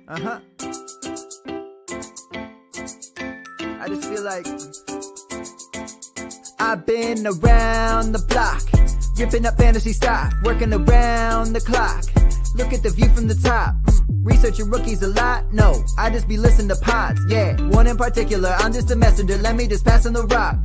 I just feel like I've been around the block, ripping up fantasy stock, working around the clock. Look at the view from the top. Researching rookies a lot? No, I just be listening to pods. Yeah, one in particular, I'm just a messenger. Let me just pass on the rock.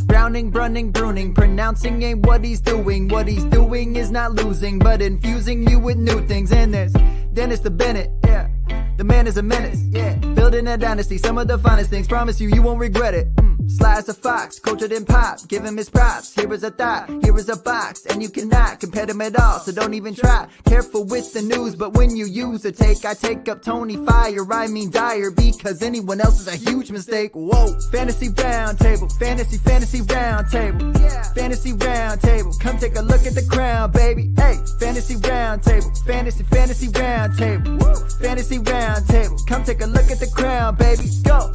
Browning, brunning, pruning, pronouncing ain't what he's doing. What he's doing is not losing, but infusing you with new things. And there's Dennis the Bennett, yeah. The man is a menace, yeah. Building a dynasty, some of the finest things. Promise you won't regret it. Sly as a fox, cultured in pop. Give him his props. Here is a thought, here is a box, and you cannot compare them at all. So don't even try. Careful with the news, but when you use a take, I take up Tony Fire. I mean Dyer, because anyone else is a huge mistake. Whoa, fantasy round table, fantasy round table, yeah. Fantasy round table. Come take a look at the crown, baby. Hey, fantasy round table, fantasy round table, woo. Fantasy round table. Come take a look at the crown, baby. Go.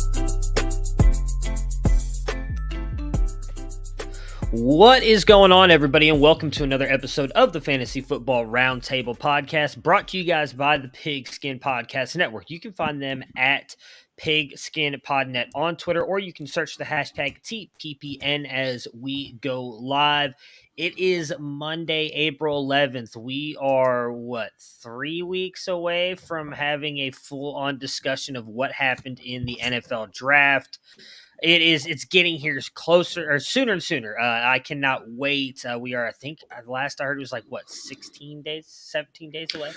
What is going on, everybody, and welcome to another episode of the Fantasy Football Roundtable Podcast, brought to you guys by the Pigskin Podcast Network. You can find them at PigskinPodNet on Twitter, or you can search the hashtag TPPN as we go live. It is Monday, April 11th. We are, 3 weeks away from having a full-on discussion of what happened in the NFL Draft. It's getting here closer or sooner and sooner. I cannot wait. We are, I think, last I heard it was 17 days away?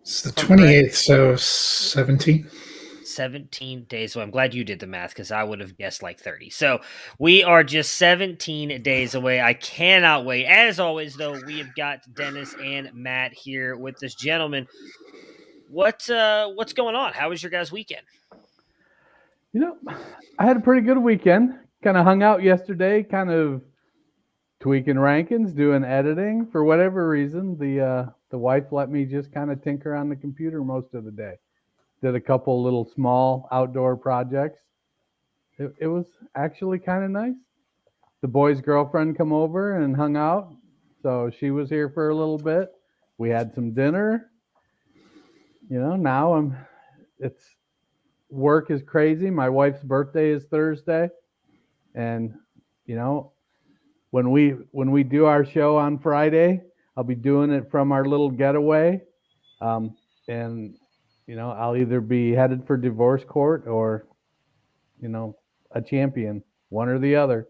It's the 28th, so 17. 17 days away. I'm glad you did the math because I would have guessed 30. So we are just 17 days away. I cannot wait. As always, though, we have got Dennis and Matt here with this gentleman. What's going on? How was your guys' weekend? I had a pretty good weekend. Kind of hung out yesterday, kind of tweaking rankings, doing editing. For whatever reason, the wife let me just kind of tinker on the computer most of the day. Did a couple little small outdoor projects. It was actually kind of nice. The boy's girlfriend come over and hung out, so she was here for a little bit. We had some dinner. Now work is crazy. My wife's birthday is Thursday, and when we do our show on Friday, I'll be doing it from our little getaway, and I'll either be headed for divorce court or a champion, one or the other.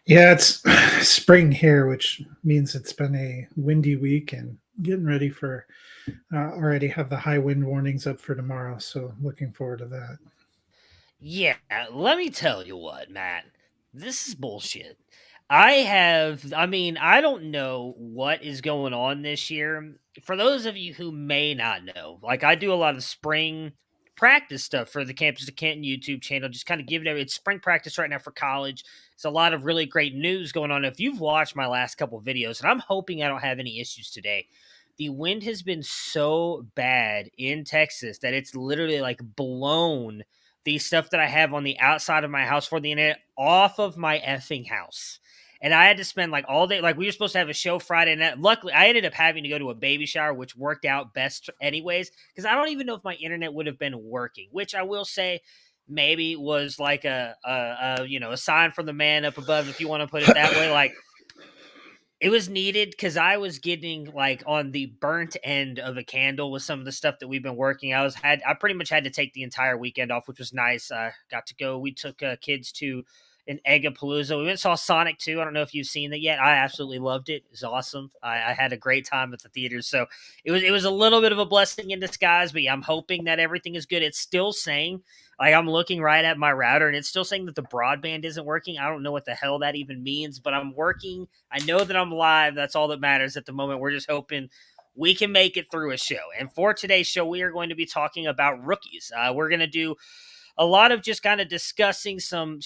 Yeah, it's spring here, which means it's been a windy week and getting ready for already have the high wind warnings up for tomorrow, so looking forward to that. Yeah, let me tell you what, Matt, this is bullshit. I don't know what is going on this year. For those of you who may not know, I do a lot of spring practice stuff for the Campus to Canton YouTube channel, just kind of giving it's spring practice right now for college. It's a lot of really great news going on. If you've watched my last couple of videos, and I'm hoping I don't have any issues today, the wind has been so bad in Texas that it's literally blown the stuff that I have on the outside of my house for the internet off of my effing house. And I had to spend all day, we were supposed to have a show Friday night. Luckily, I ended up having to go to a baby shower, which worked out best anyways, because I don't even know if my internet would have been working, which I will say maybe was a sign from the man up above, if you want to put it that way. It was needed because I was getting on the burnt end of a candle with some of the stuff that we've been working. I pretty much had to take the entire weekend off, which was nice. Got to go. We took kids to an Eggapalooza. We went and saw Sonic 2. I don't know if you've seen that yet. I absolutely loved it. It was awesome. I had a great time at the theaters. So it was a little bit of a blessing in disguise, but yeah, I'm hoping that everything is good. It's still saying, I'm looking right at my router, and it's still saying that the broadband isn't working. I don't know what the hell that even means, but I'm working. I know that I'm live. That's all that matters at the moment. We're just hoping we can make it through a show. And for today's show, we are going to be talking about rookies. We're going to do a lot of just kind of discussing some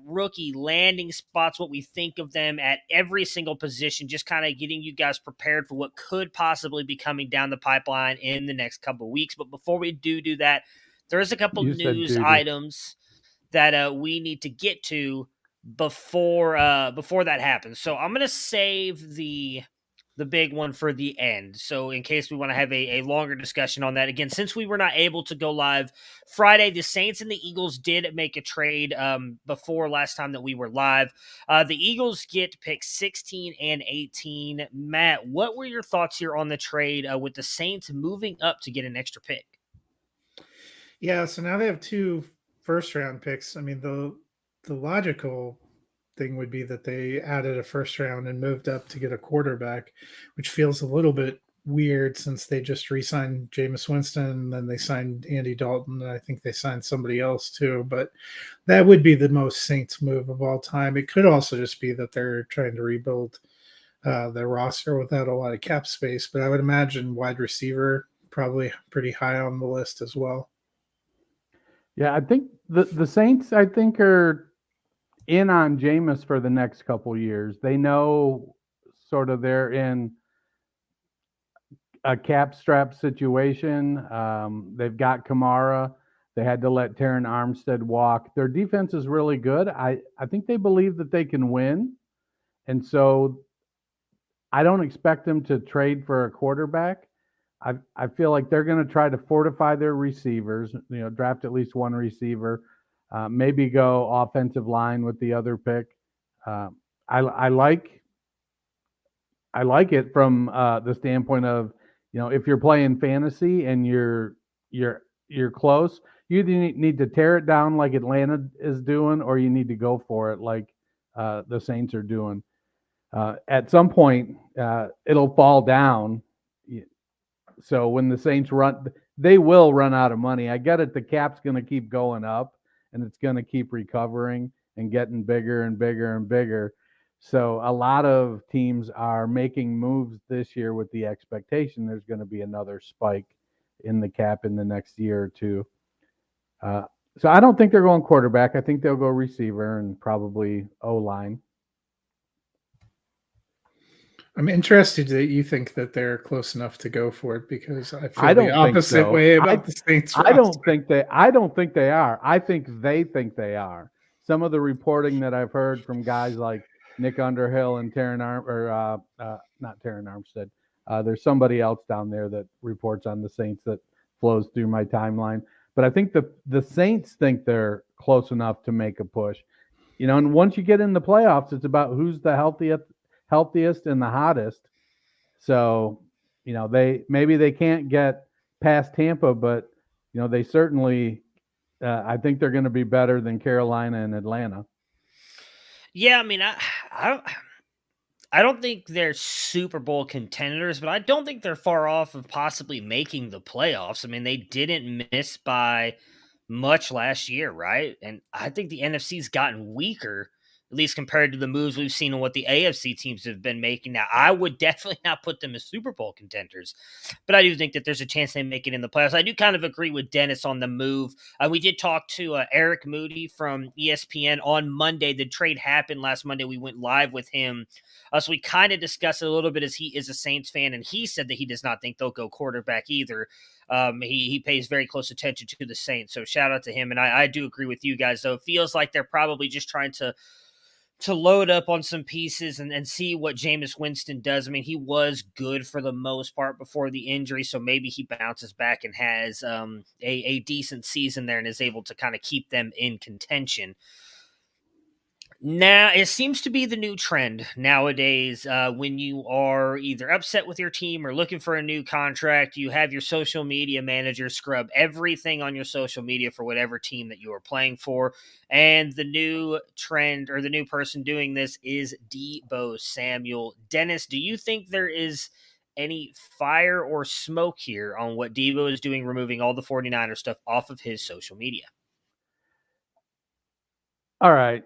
rookie landing spots, what we think of them at every single position, just kind of getting you guys prepared for what could possibly be coming down the pipeline in the next couple of weeks. But before we do that, there's a couple news items that we need to get to before that happens. So I'm going to save the the big one for the end. So in case we want to have a longer discussion on that, again, since we were not able to go live Friday, the Saints and the Eagles did make a trade before last time that we were live. The Eagles get pick 16 and 18. Matt, what were your thoughts here on the trade with the Saints moving up to get an extra pick? Yeah, so now they have 2 first-round picks. I mean, the logical thing would be that they added a first round and moved up to get a quarterback, which feels a little bit weird since they just re-signed Jameis Winston and then they signed Andy Dalton, and I think they signed somebody else too. But that would be the most Saints move of all time. It could also just be that they're trying to rebuild their roster without a lot of cap space, but I would imagine wide receiver probably pretty high on the list as well. Yeah, I think the Saints, I think, are in on Jameis for the next couple years. They know sort of they're in a cap strap situation. They've got Kamara. They had to let Terron Armstead walk. Their defense is really good. I think they believe that they can win. And so I don't expect them to trade for a quarterback. I feel like they're going to try to fortify their receivers, draft at least one receiver. Maybe go offensive line with the other pick. I like it from the standpoint of, if you're playing fantasy and you're close, you either need to tear it down like Atlanta is doing, or you need to go for it like the Saints are doing. At some point, it'll fall down. So when the Saints they will run out of money. I get it. The cap's going to keep going up, and it's going to keep recovering and getting bigger and bigger and bigger. So a lot of teams are making moves this year with the expectation there's going to be another spike in the cap in the next year or two. So I don't think they're going quarterback. I think they'll go receiver and probably O-line. I'm interested that you think that they're close enough to go for it, because I feel the opposite way about the Saints. I don't think they are. I think they are. Some of the reporting that I've heard from guys like Nick Underhill and not Terron Armstead. There's somebody else down there that reports on the Saints that flows through my timeline. But I think the Saints think they're close enough to make a push. And once you get in the playoffs, it's about who's the healthiest and the hottest. So, they can't get past Tampa, but they certainly I think they're going to be better than Carolina and Atlanta. Yeah, I mean, I don't think they're Super Bowl contenders, but I don't think they're far off of possibly making the playoffs. I mean, they didn't miss by much last year, right? And I think the NFC's gotten weaker, at least compared to the moves we've seen and what the AFC teams have been making. Now, I would definitely not put them as Super Bowl contenders, but I do think that there's a chance they make it in the playoffs. I do kind of agree with Dennis on the move. We did talk to Eric Moody from ESPN on Monday. The trade happened last Monday. We went live with him. So we kind of discussed it a little bit, as he is a Saints fan, and he said that he does not think they'll go quarterback either. He pays very close attention to the Saints, so shout out to him. And I do agree with you guys, though. It feels like they're probably just trying to load up on some pieces and see what Jameis Winston does. I mean, he was good for the most part before the injury, so maybe he bounces back and has a decent season there and is able to kind of keep them in contention. Now, it seems to be the new trend nowadays. When you are either upset with your team or looking for a new contract, you have your social media manager scrub everything on your social media for whatever team that you are playing for. And the new trend, or the new person doing this, is Deebo Samuel. Dennis, do you think there is any fire or smoke here on what Deebo is doing, removing all the 49er stuff off of his social media? All right.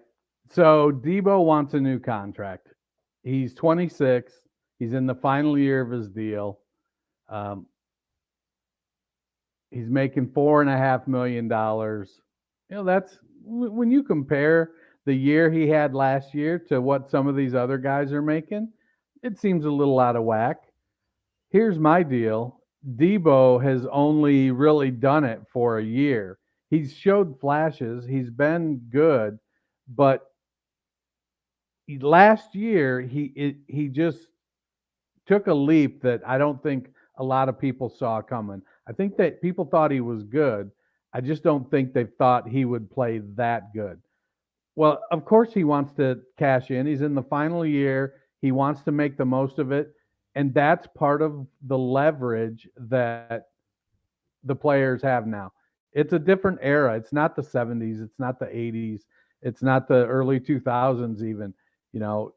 So Deebo wants a new contract. He's 26. He's in the final year of his deal. He's making $4.5 million. That's when you compare the year he had last year to what some of these other guys are making, it seems a little out of whack. Here's my deal. Deebo has only really done it for a year. He's showed flashes. He's been good, but last year he just took a leap that I don't think a lot of people saw coming. I think that people thought he was good. I just don't think they thought he would play that good. Well, of course he wants to cash in. He's in the final year. He wants to make the most of it. And that's part of the leverage that the players have now. It's a different era. It's not the 70s. It's not the 80s. It's not the early 2000s even. You know,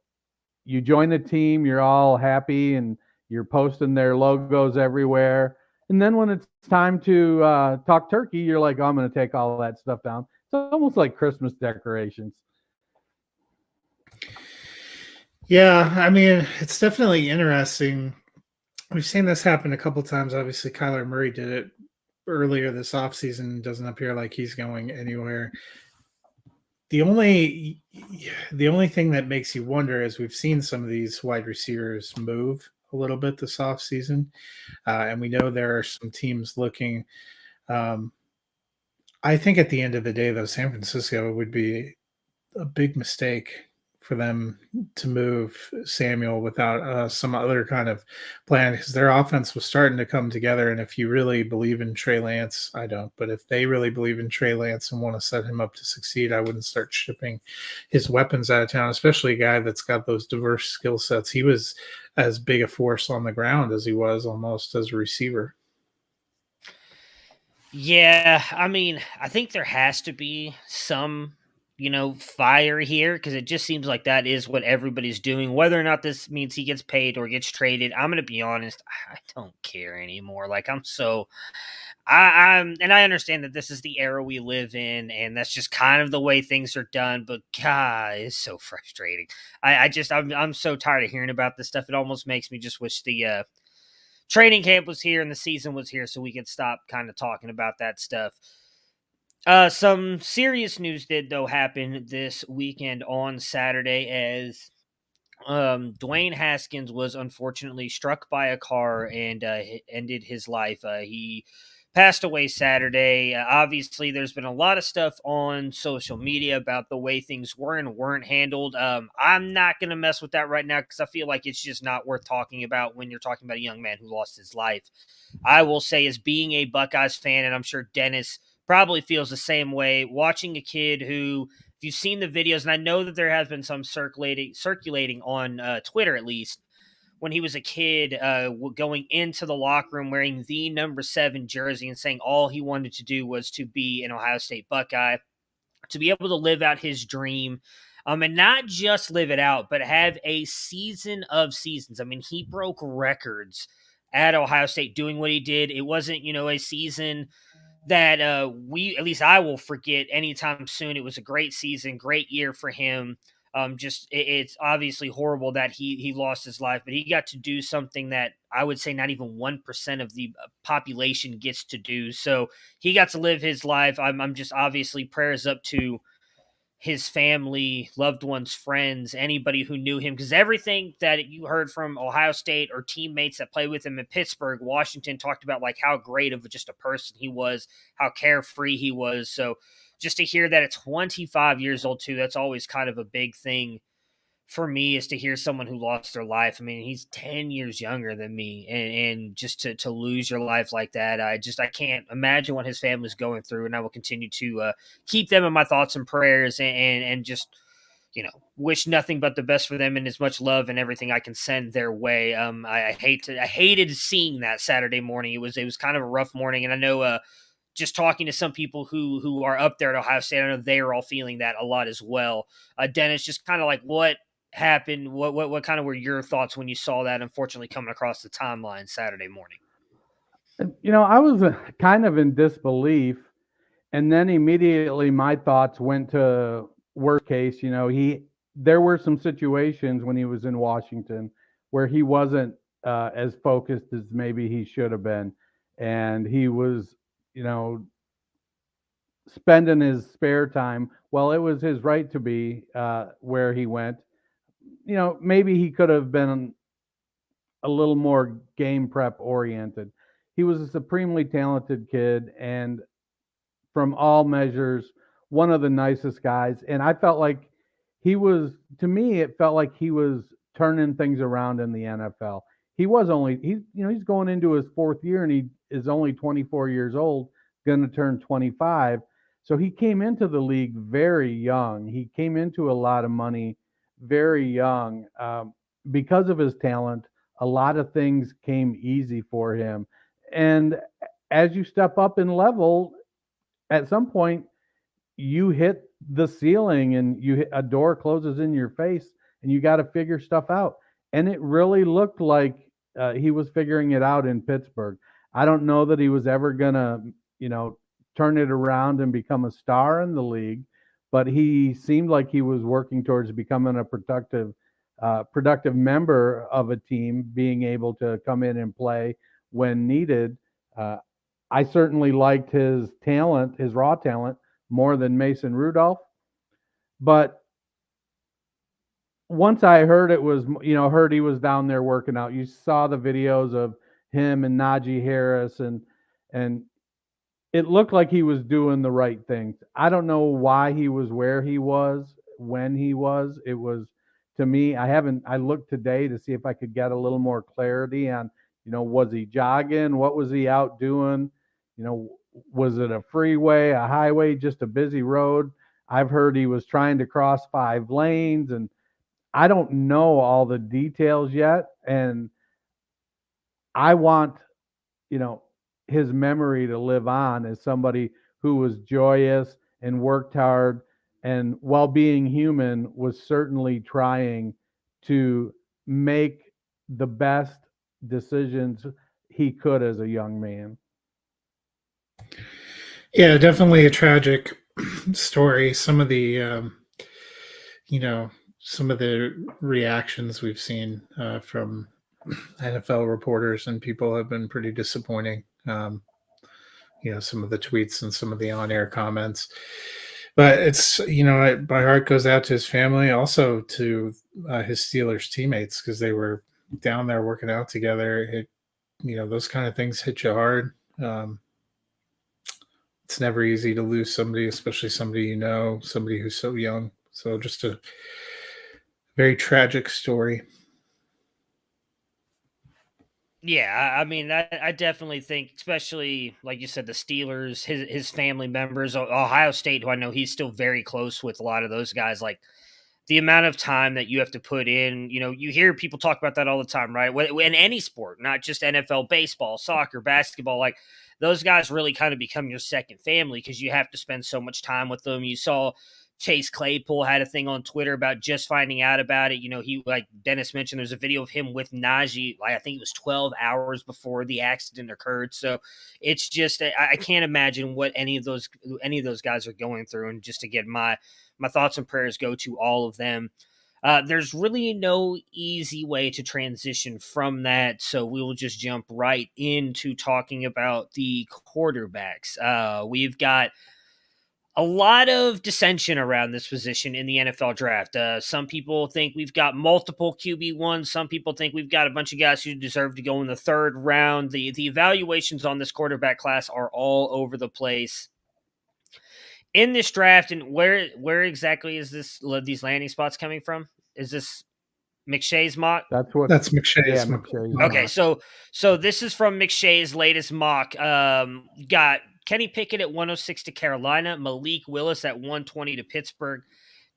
you join the team, you're all happy and you're posting their logos everywhere. And then when it's time to talk turkey, you're like, oh, I'm going to take all that stuff down. It's almost like Christmas decorations. Yeah, I mean, it's definitely interesting. We've seen this happen a couple times. Obviously, Kyler Murray did it earlier this offseason. Doesn't appear like he's going anywhere. The only thing that makes you wonder is we've seen some of these wide receivers move a little bit this offseason, and we know there are some teams looking. I think at the end of the day, though, San Francisco would be a big mistake for them to move Samuel without some other kind of plan, because their offense was starting to come together. And if you really believe in Trey Lance, I don't, but if they really believe in Trey Lance and want to set him up to succeed, I wouldn't start shipping his weapons out of town, especially a guy that's got those diverse skill sets. He was as big a force on the ground as he was almost as a receiver. Yeah, I mean, I think there has to be some fire here, because it just seems like that is what everybody's doing. Whether or not this means he gets paid or gets traded, I'm going to be honest, I don't care anymore. Like, I'm and I understand that this is the era we live in, and that's just kind of the way things are done. But God, it's so frustrating. I'm so tired of hearing about this stuff. It almost makes me just wish the training camp was here and the season was here, so we could stop kind of talking about that stuff. Some serious news did, though, happen this weekend on Saturday, as Dwayne Haskins was unfortunately struck by a car and ended his life. He passed away Saturday. Obviously, there's been a lot of stuff on social media about the way things were and weren't handled. I'm not going to mess with that right now, because I feel like it's just not worth talking about when you're talking about a young man who lost his life. I will say, as being a Buckeyes fan, and I'm sure Dennis probably feels the same way, watching a kid who, if you've seen the videos, and I know that there has been some circulating on Twitter at least, when he was a kid going into the locker room wearing the number 7 jersey and saying all he wanted to do was to be an Ohio State Buckeye, to be able to live out his dream, and not just live it out, but have a season of seasons. I mean, he broke records at Ohio State doing what he did. It wasn't, a season that at least I will forget anytime soon. It was a great season, great year for him. It's obviously horrible that he lost his life, but he got to do something that I would say not even 1% of the population gets to do. So he got to live his life. I'm just obviously prayers up to his family, loved ones, friends, anybody who knew him, because everything that you heard from Ohio State or teammates that played with him in Pittsburgh, Washington, talked about like how great of just a person he was, how carefree he was. So just to hear that at 25 years old too, that's always kind of a big thing for me, is to hear someone who lost their life. I mean, he's 10 years younger than me, and just to lose your life like that, I can't imagine what his family's going through, and I will continue to keep them in my thoughts and prayers, and just, wish nothing but the best for them, and as much love and everything I can send their way. I hated seeing that Saturday morning. It was kind of a rough morning, and I know, just talking to some people who are up there at Ohio State, I know they are all feeling that a lot as well. Dennis, just kind of like, what happened? What kind of were your thoughts when you saw that, unfortunately, coming across the timeline Saturday morning? I was kind of in disbelief, and then immediately my thoughts went to worst case. There were some situations when he was in Washington where he wasn't as focused as maybe he should have been, and he was, spending his spare time. Well, it was his right to be where he went. Maybe he could have been a little more game prep oriented. He was a supremely talented kid, and from all measures, one of the nicest guys. And I felt like it felt like he was turning things around in the NFL. he's going into his 4th year, and he is only 24 years old, going to turn 25. So he came into the league very young. He came into a lot of money very young. Because of his talent, a lot of things came easy for him. And as you step up in level, at some point you hit the ceiling and a door closes in your face, and you got to figure stuff out. And it really looked like he was figuring it out in Pittsburgh. I don't know that he was ever gonna, turn it around and become a star in the league, but he seemed like he was working towards becoming a productive member of a team, being able to come in and play when needed. I certainly liked his talent, his raw talent, more than Mason Rudolph. But once I heard heard he was down there working out, you saw the videos of him and Najee Harris, and it looked like he was doing the right things. I don't know why he was where he was when he was. It was, to me, I looked today to see if I could get a little more clarity on, was he jogging? What was he out doing? Was it a freeway, a highway, just a busy road? I've heard he was trying to cross 5 lanes, and I don't know all the details yet. And I want, his memory to live on as somebody who was joyous and worked hard, and while being human, was certainly trying to make the best decisions he could as a young man. Yeah, definitely a tragic story. Some of the, some of the reactions we've seen from NFL reporters and people have been pretty disappointing. Some of the tweets and some of the on-air comments. But it's, my heart goes out to his family, also to his Steelers teammates, because they were down there working out together. Those kind of things hit you hard. It's never easy to lose somebody, especially somebody somebody who's so young. So just a very tragic story. Yeah, I mean, I definitely think, especially like you said, the Steelers, his family members, Ohio State, who I know he's still very close with a lot of those guys. Like the amount of time that you have to put in, you hear people talk about that all the time, right? In any sport, not just NFL, baseball, soccer, basketball, like those guys really kind of become your second family because you have to spend so much time with them. You saw Chase Claypool had a thing on Twitter about just finding out about it. He, like Dennis mentioned, there's a video of him with Najee, I think it was 12 hours before the accident occurred. So it's just, I can't imagine what any of those guys are going through. And just to get my thoughts and prayers go to all of them. There's really no easy way to transition from that. So we will just jump right into talking about the quarterbacks. We've got a lot of dissension around this position in the NFL draft. Some people think we've got multiple QB1s. Some people think we've got a bunch of guys who deserve to go in the 3rd round. The evaluations on this quarterback class are all over the place. In this draft, and where exactly is these landing spots coming from? Is this McShay's mock? That's McShay's mock. Okay, so this is from McShay's latest mock. Got Kenny Pickett at 106 to Carolina, Malik Willis at 120 to Pittsburgh,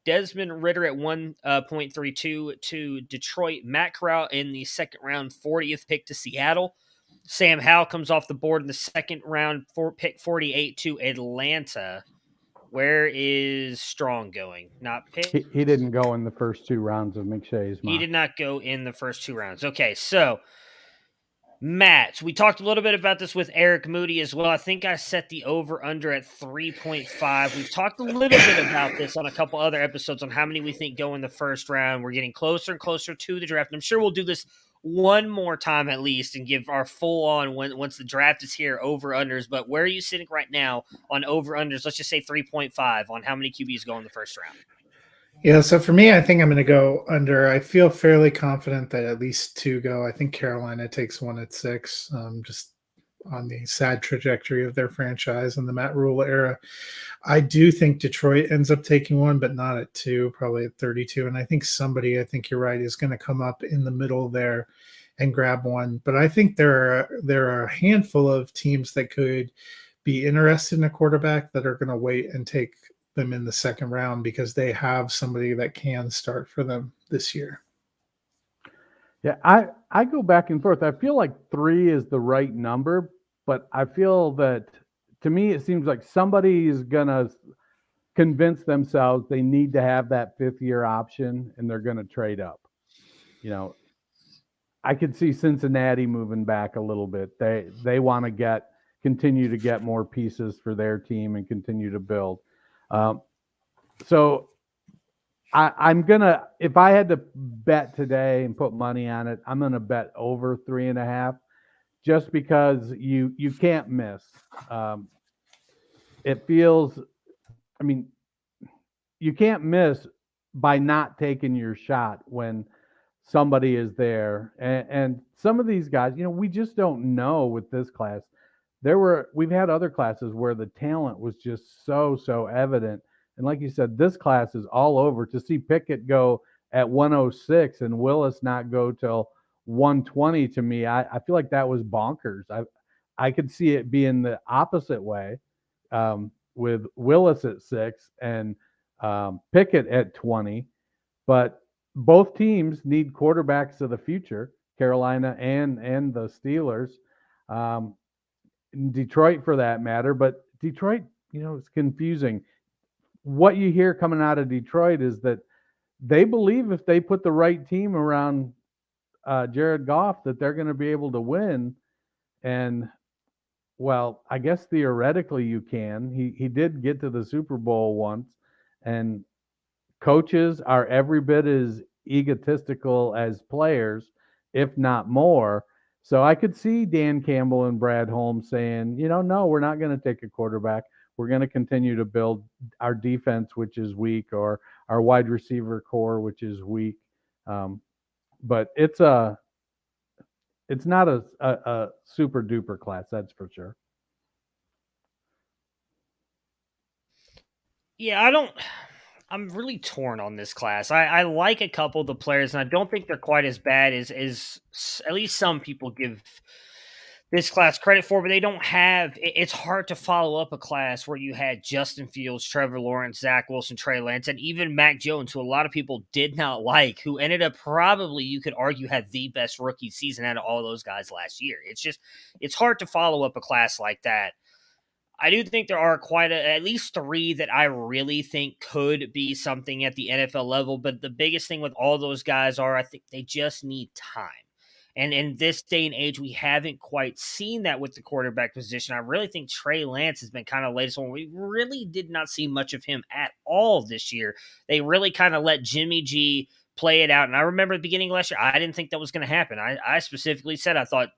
Desmond Ridder at 1.32 to Detroit, Matt Corral in the 2nd round, 40th pick to Seattle. Sam Howell comes off the board in the 2nd round, pick 48 to Atlanta. Where is Strong going? Not pick. He didn't go in the first 2 rounds of McShay's mock. He did not go in the first 2 rounds. Okay, so Matt, we talked a little bit about this with Eric Moody as well. I think I set the over-under at 3.5. We've talked a little bit about this on a couple other episodes on how many we think go in the first round. We're getting closer and closer to the draft. I'm sure we'll do this one more time at least and give our full-on, once the draft is here, over-unders. But where are you sitting right now on over-unders? Let's just say 3.5 on how many QBs go in the first round. Yeah, so for me, I think I'm going to go under. I feel fairly confident that at least 2 go. I think Carolina takes 1 at 6, just on the sad trajectory of their franchise in the Matt Rule era. I do think Detroit ends up taking 1, but not at 2, probably at 32. And I think you're right, is going to come up in the middle there and grab one. But I think there are a handful of teams that could be interested in a quarterback that are going to wait and take them in the second round because they have somebody that can start for them this year. Yeah, I go back and forth. I feel like 3 is the right number, but I feel that, to me, it seems like somebody is going to convince themselves they need to have that 5th-year option, and they're going to trade up. I could see Cincinnati moving back a little bit. They want to continue to get more pieces for their team and continue to build. So I'm gonna, if I had to bet today and put money on it, I'm gonna bet over 3.5, just because you can't miss. It feels, I mean, you can't miss by not taking your shot when somebody is there. And some of these guys, we just don't know with this class. We've had other classes where the talent was just so evident. And like you said, this class is all over. To see Pickett go at 106 and Willis not go till 120, to me, I feel like that was bonkers. I could see it being the opposite way, with Willis at 6 and Pickett at 20. But both teams need quarterbacks of the future, Carolina and the Steelers. Detroit for that matter, but Detroit, it's confusing. What you hear coming out of Detroit is that they believe if they put the right team around Jared Goff, that they're going to be able to win. And, well, I guess theoretically you can. He did get to the Super Bowl once, and coaches are every bit as egotistical as players, if not more. So I could see Dan Campbell and Brad Holmes saying, no, we're not going to take a quarterback. We're going to continue to build our defense, which is weak, or our wide receiver core, which is weak. But it's not a super duper class, that's for sure. Yeah, I'm really torn on this class. I like a couple of the players, and I don't think they're quite as bad as at least some people give this class credit for, but they don't have, it's hard to follow up a class where you had Justin Fields, Trevor Lawrence, Zach Wilson, Trey Lance, and even Mac Jones, who a lot of people did not like, who ended up probably, you could argue, had the best rookie season out of all those guys last year. It's hard to follow up a class like that. I do think there are at least 3 that I really think could be something at the NFL level, but the biggest thing with all those guys I think they just need time. And in this day and age, we haven't quite seen that with the quarterback position. I really think Trey Lance has been kind of the latest one. We really did not see much of him at all this year. They really kind of let Jimmy G play it out. And I remember at the beginning of last year, I didn't think that was going to happen. I specifically said I thought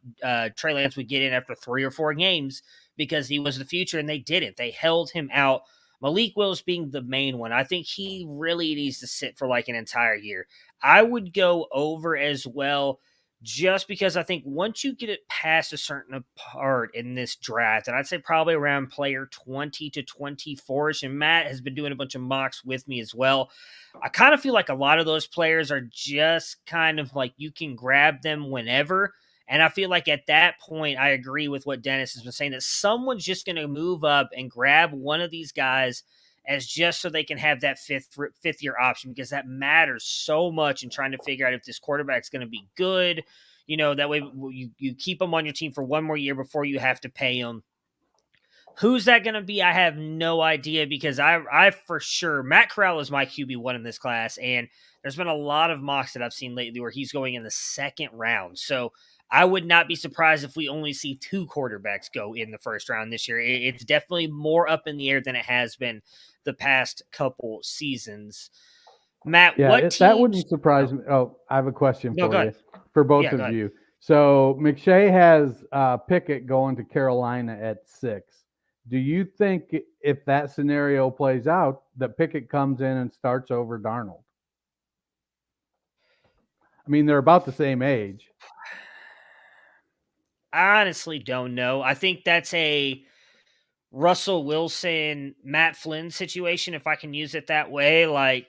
Trey Lance would get in after 3 or 4 games because he was the future, and they didn't. They held him out. Malik Willis being the main one. I think he really needs to sit for like an entire year. I would go over as well, just because I think once you get it past a certain part in this draft, and I'd say probably around player 20 to 24ish, and Matt has been doing a bunch of mocks with me as well, I kind of feel like a lot of those players are just kind of like you can grab them whenever. And I feel like at that point, I agree with what Dennis has been saying, that someone's just going to move up and grab one of these guys as just so they can have that fifth year option, because that matters so much in trying to figure out if this quarterback's going to be good. That way you keep them on your team for one more year before you have to pay them. Who's that going to be? I have no idea, because I for sure, Matt Corral is my QB1 in this class, and there's been a lot of mocks that I've seen lately where he's going in the second round. So I would not be surprised if we only see 2 quarterbacks go in the first round this year. It's definitely more up in the air than it has been the past couple seasons. Matt, yeah, what teams... that wouldn't surprise me. Oh, I have a question for you, for both of you. So McShay has Pickett going to Carolina at 6. Do you think if that scenario plays out, that Pickett comes in and starts over Darnold? I mean, they're about the same age. I honestly don't know. I think that's a Russell Wilson, Matt Flynn situation, if I can use it that way. Like,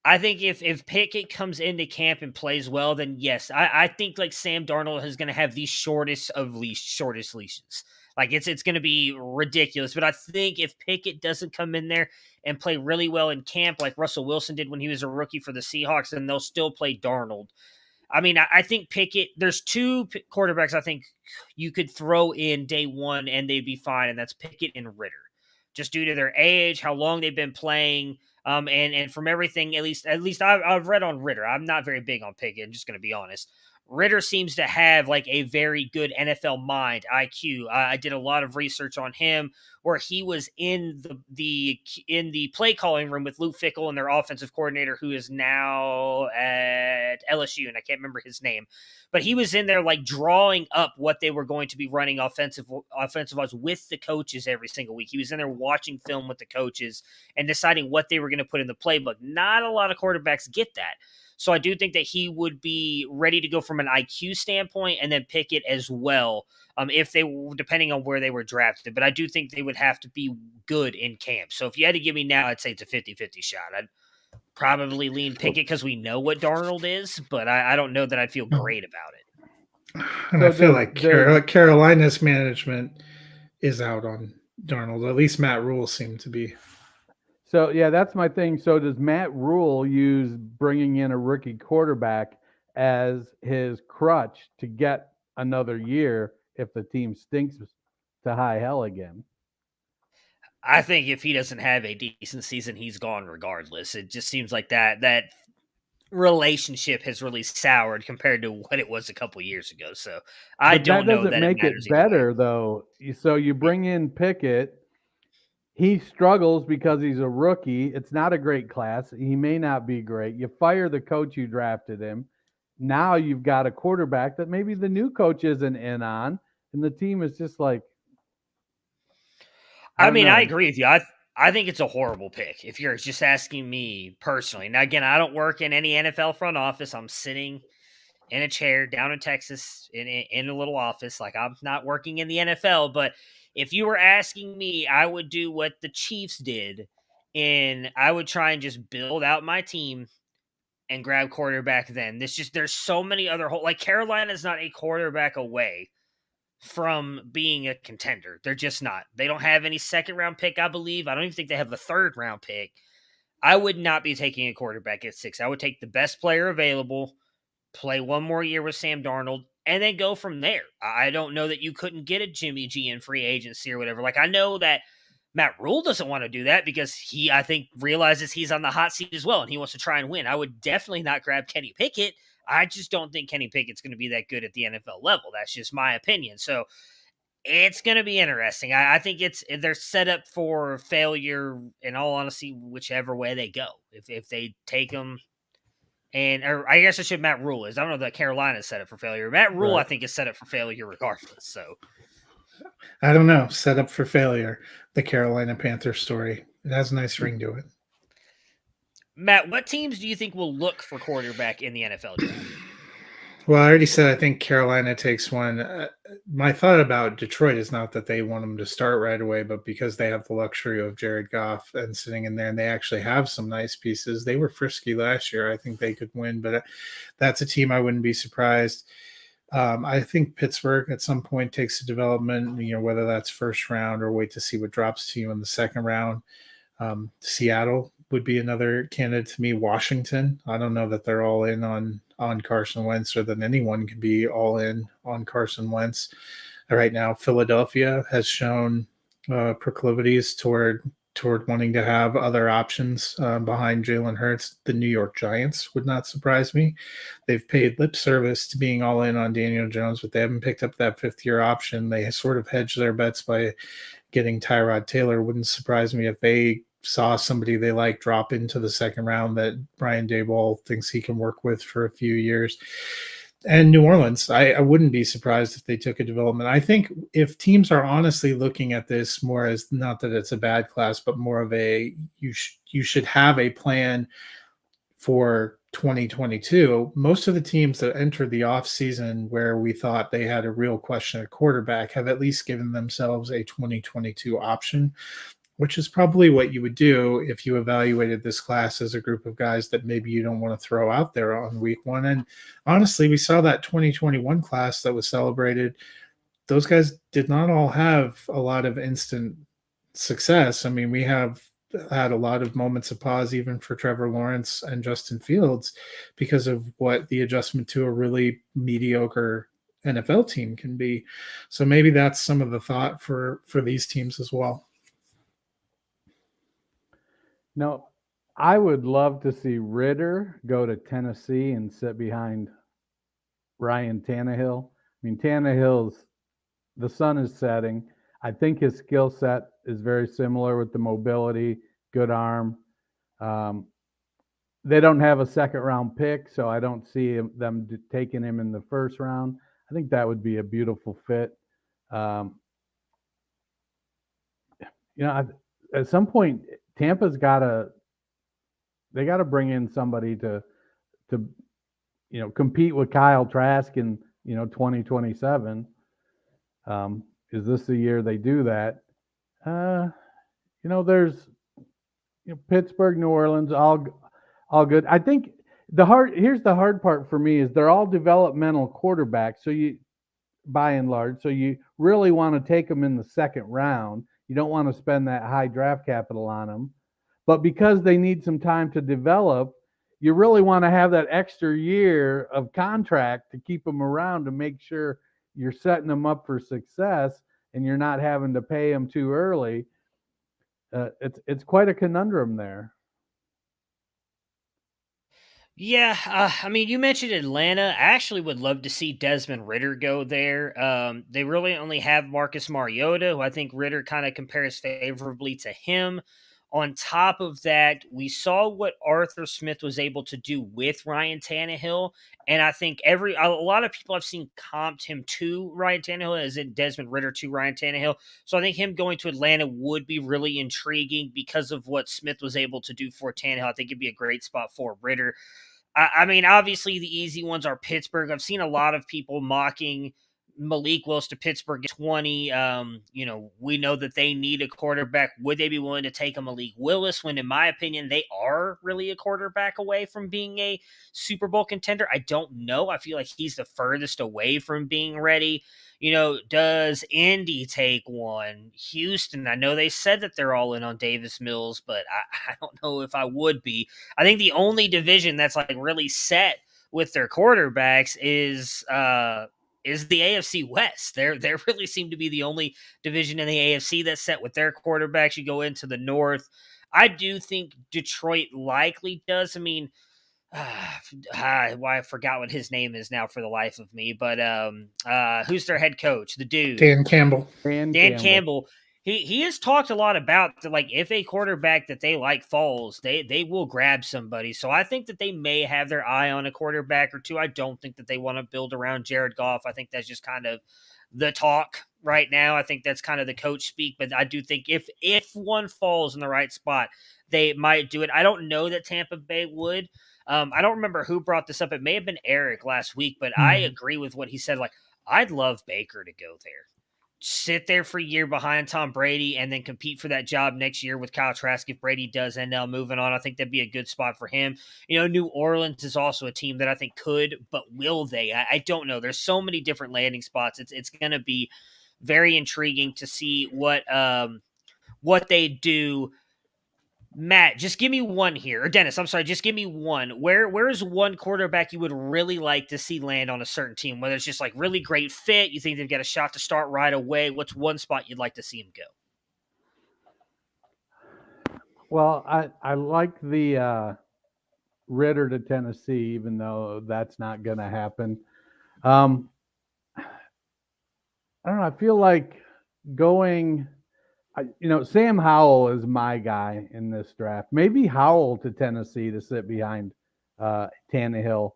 I think if Pickett comes into camp and plays well, then yes, I think like Sam Darnold is going to have the shortest leashes. Like it's going to be ridiculous. But I think if Pickett doesn't come in there and play really well in camp, like Russell Wilson did when he was a rookie for the Seahawks, then they'll still play Darnold. I mean, I think Pickett. There's two quarterbacks I think you could throw in day one and they'd be fine, and that's Pickett and Ritter, just due to their age, how long they've been playing. And from everything, at least I've read on Ritter. I'm not very big on Pickett. I'm just going to be honest. Ritter seems to have like a very good NFL mind, IQ. I did a lot of research on him, where he was in the play calling room with Lou Fickell and their offensive coordinator, who is now at LSU, and I can't remember his name. But he was in there like drawing up what they were going to be running offensive wise with the coaches every single week. He was in there watching film with the coaches and deciding what they were going to put in the playbook. Not a lot of quarterbacks get that. So I do think that he would be ready to go from an IQ standpoint and then pick it as well, if they were, depending on where they were drafted. But I do think they would have to be good in camp. So if you had to give me now, I'd say it's a 50-50 shot. I'd probably lean Pickett because we know what Darnold is, but I don't know that I'd feel great about it. And I feel like Carolina's management is out on Darnold. At least Matt Rule seemed to be. So, yeah, that's my thing. So does Matt Rule use bringing in a rookie quarterback as his crutch to get another year if the team stinks to high hell again? I think if he doesn't have a decent season, he's gone regardless. It just seems like that relationship has really soured compared to what it was a couple years ago. So I don't know that make it better, though. So you bring in Pickett. He struggles because he's a rookie. It's not a great class. He may not be great. You fire the coach who drafted him. Now you've got a quarterback that maybe the new coach isn't in on, and the team is just like. I agree with you. I think it's a horrible pick if you're just asking me personally. Now, again, I don't work in any NFL front office. I'm sitting in a chair down in Texas in a little office. Like, I'm not working in the NFL, but if you were asking me, I would do what the Chiefs did, and I would try and just build out my team and grab quarterback then. There's so many other like Carolina's not a quarterback away from being a contender. They're just not. They don't have any second round pick, I believe. I don't even think they have the third round pick. I would not be taking a quarterback at 6. I would take the best player available, play one more year with Sam Darnold, and then go from there. I don't know that you couldn't get a Jimmy G in free agency or whatever. Like, I know that Matt Rule doesn't want to do that because he, I think, realizes he's on the hot seat as well and he wants to try and win. I would definitely not grab Kenny Pickett. I just don't think Kenny Pickett's going to be that good at the NFL level. That's just my opinion. So it's going to be interesting. I think they're set up for failure, in all honesty, whichever way they go. If they take them, or I guess I should Matt Rule is. I don't know that Carolina's set up for failure. Matt Rule, right. I think, is set up for failure regardless. So I don't know. Set up for failure. The Carolina Panthers story. It has a nice ring to it. Matt, what teams do you think will look for quarterback in the NFL draft? Well, I already said I think Carolina takes one. My thought about Detroit is not that they want them to start right away, but because they have the luxury of Jared Goff and sitting in there, and they actually have some nice pieces. They were frisky last year. I think they could win, but that's a team I wouldn't be surprised. I think Pittsburgh at some point takes a development, whether that's first round or wait to see what drops to you in the second round. Seattle would be another candidate to me. Washington, I don't know that they're all in on Carson Wentz, or that anyone can be all in on Carson Wentz right now. Philadelphia has shown proclivities toward wanting to have other options behind Jalen Hurts. The New York Giants would not surprise me. They've paid lip service to being all in on Daniel Jones, but they haven't picked up that fifth-year option. They sort of hedged their bets by getting Tyrod Taylor. Wouldn't surprise me if they saw somebody they like drop into the second round that Brian Daboll thinks he can work with for a few years. And New Orleans, I wouldn't be surprised if they took a development. I think if teams are honestly looking at this more as, not that it's a bad class, but more of a, you should have a plan for 2022. Most of the teams that entered the offseason where we thought they had a real question at quarterback have at least given themselves a 2022 option. which is probably what you would do if you evaluated this class as a group of guys that maybe you don't want to throw out there on week one. And honestly, we saw that 2021 class that was celebrated. Those guys did not all have a lot of instant success. I mean, we have had a lot of moments of pause even for Trevor Lawrence and Justin Fields because of what the adjustment to a really mediocre NFL team can be. So maybe that's some of the thought for these teams as well. No, I would love to see Ritter go to Tennessee and sit behind Ryan Tannehill. I mean, the sun is setting. I think his skill set is very similar with the mobility, good arm. They don't have a second round pick, so I don't see them taking him in the first round. I think that would be a beautiful fit. At some point, Tampa's got to bring in somebody to compete with Kyle Trask in 2027. Is this the year they do that? There's Pittsburgh, New Orleans, all good. I think here's the hard part for me is they're all developmental quarterbacks. So by and large, so you really want to take them in the second round. You don't want to spend that high draft capital on them, but because they need some time to develop, you really want to have that extra year of contract to keep them around to make sure you're setting them up for success and you're not having to pay them too early. It's quite a conundrum there. Yeah, I mean, you mentioned Atlanta. I actually would love to see Desmond Ritter go there. They really only have Marcus Mariota, who I think Ritter kind of compares favorably to him. On top of that, we saw what Arthur Smith was able to do with Ryan Tannehill, and I think a lot of people I've seen comped him to Ryan Tannehill, as in Desmond Ritter to Ryan Tannehill. So I think him going to Atlanta would be really intriguing because of what Smith was able to do for Tannehill. I think it'd be a great spot for Ritter. I mean, obviously the easy ones are Pittsburgh. I've seen a lot of people mocking Malik Willis to Pittsburgh at 20. We know that they need a quarterback. Would they be willing to take a Malik Willis when, in my opinion, they are really a quarterback away from being a Super Bowl contender? I don't know. I feel like he's the furthest away from being ready. Does Indy take one? Houston, I know they said that they're all in on Davis Mills, but I don't know if I would be. I think the only division that's like really set with their quarterbacks is the AFC West. They really seem to be the only division in the AFC that's set with their quarterbacks. You go into the North. I do think Detroit likely does. I mean, I forgot what his name is now for the life of me, but who's their head coach? The dude. Dan Campbell. Dan Campbell. He has talked a lot about like if a quarterback that they like falls, they will grab somebody. So I think that they may have their eye on a quarterback or two. I don't think that they want to build around Jared Goff. I think that's just kind of the talk right now. I think that's kind of the coach speak, but I do think if one falls in the right spot, they might do it. I don't know that Tampa Bay would. I don't remember who brought this up. It may have been Eric last week, but I agree with what he said. Like, I'd love Baker to go there. Sit there for a year behind Tom Brady and then compete for that job next year with Kyle Trask if Brady does end up moving on. I think that'd be a good spot for him. New Orleans is also a team that I think could, but will they? I don't know. There's so many different landing spots. It's going to be very intriguing to see what they do. Matt, just give me one here. Or Dennis, I'm sorry, just give me one. Where is one quarterback you would really like to see land on a certain team? Whether it's just like really great fit, you think they've got a shot to start right away. What's one spot you'd like to see him go? Well, I like the Ritter to Tennessee, even though that's not going to happen. I don't know. I feel like going... Sam Howell is my guy in this draft. Maybe Howell to Tennessee to sit behind Tannehill,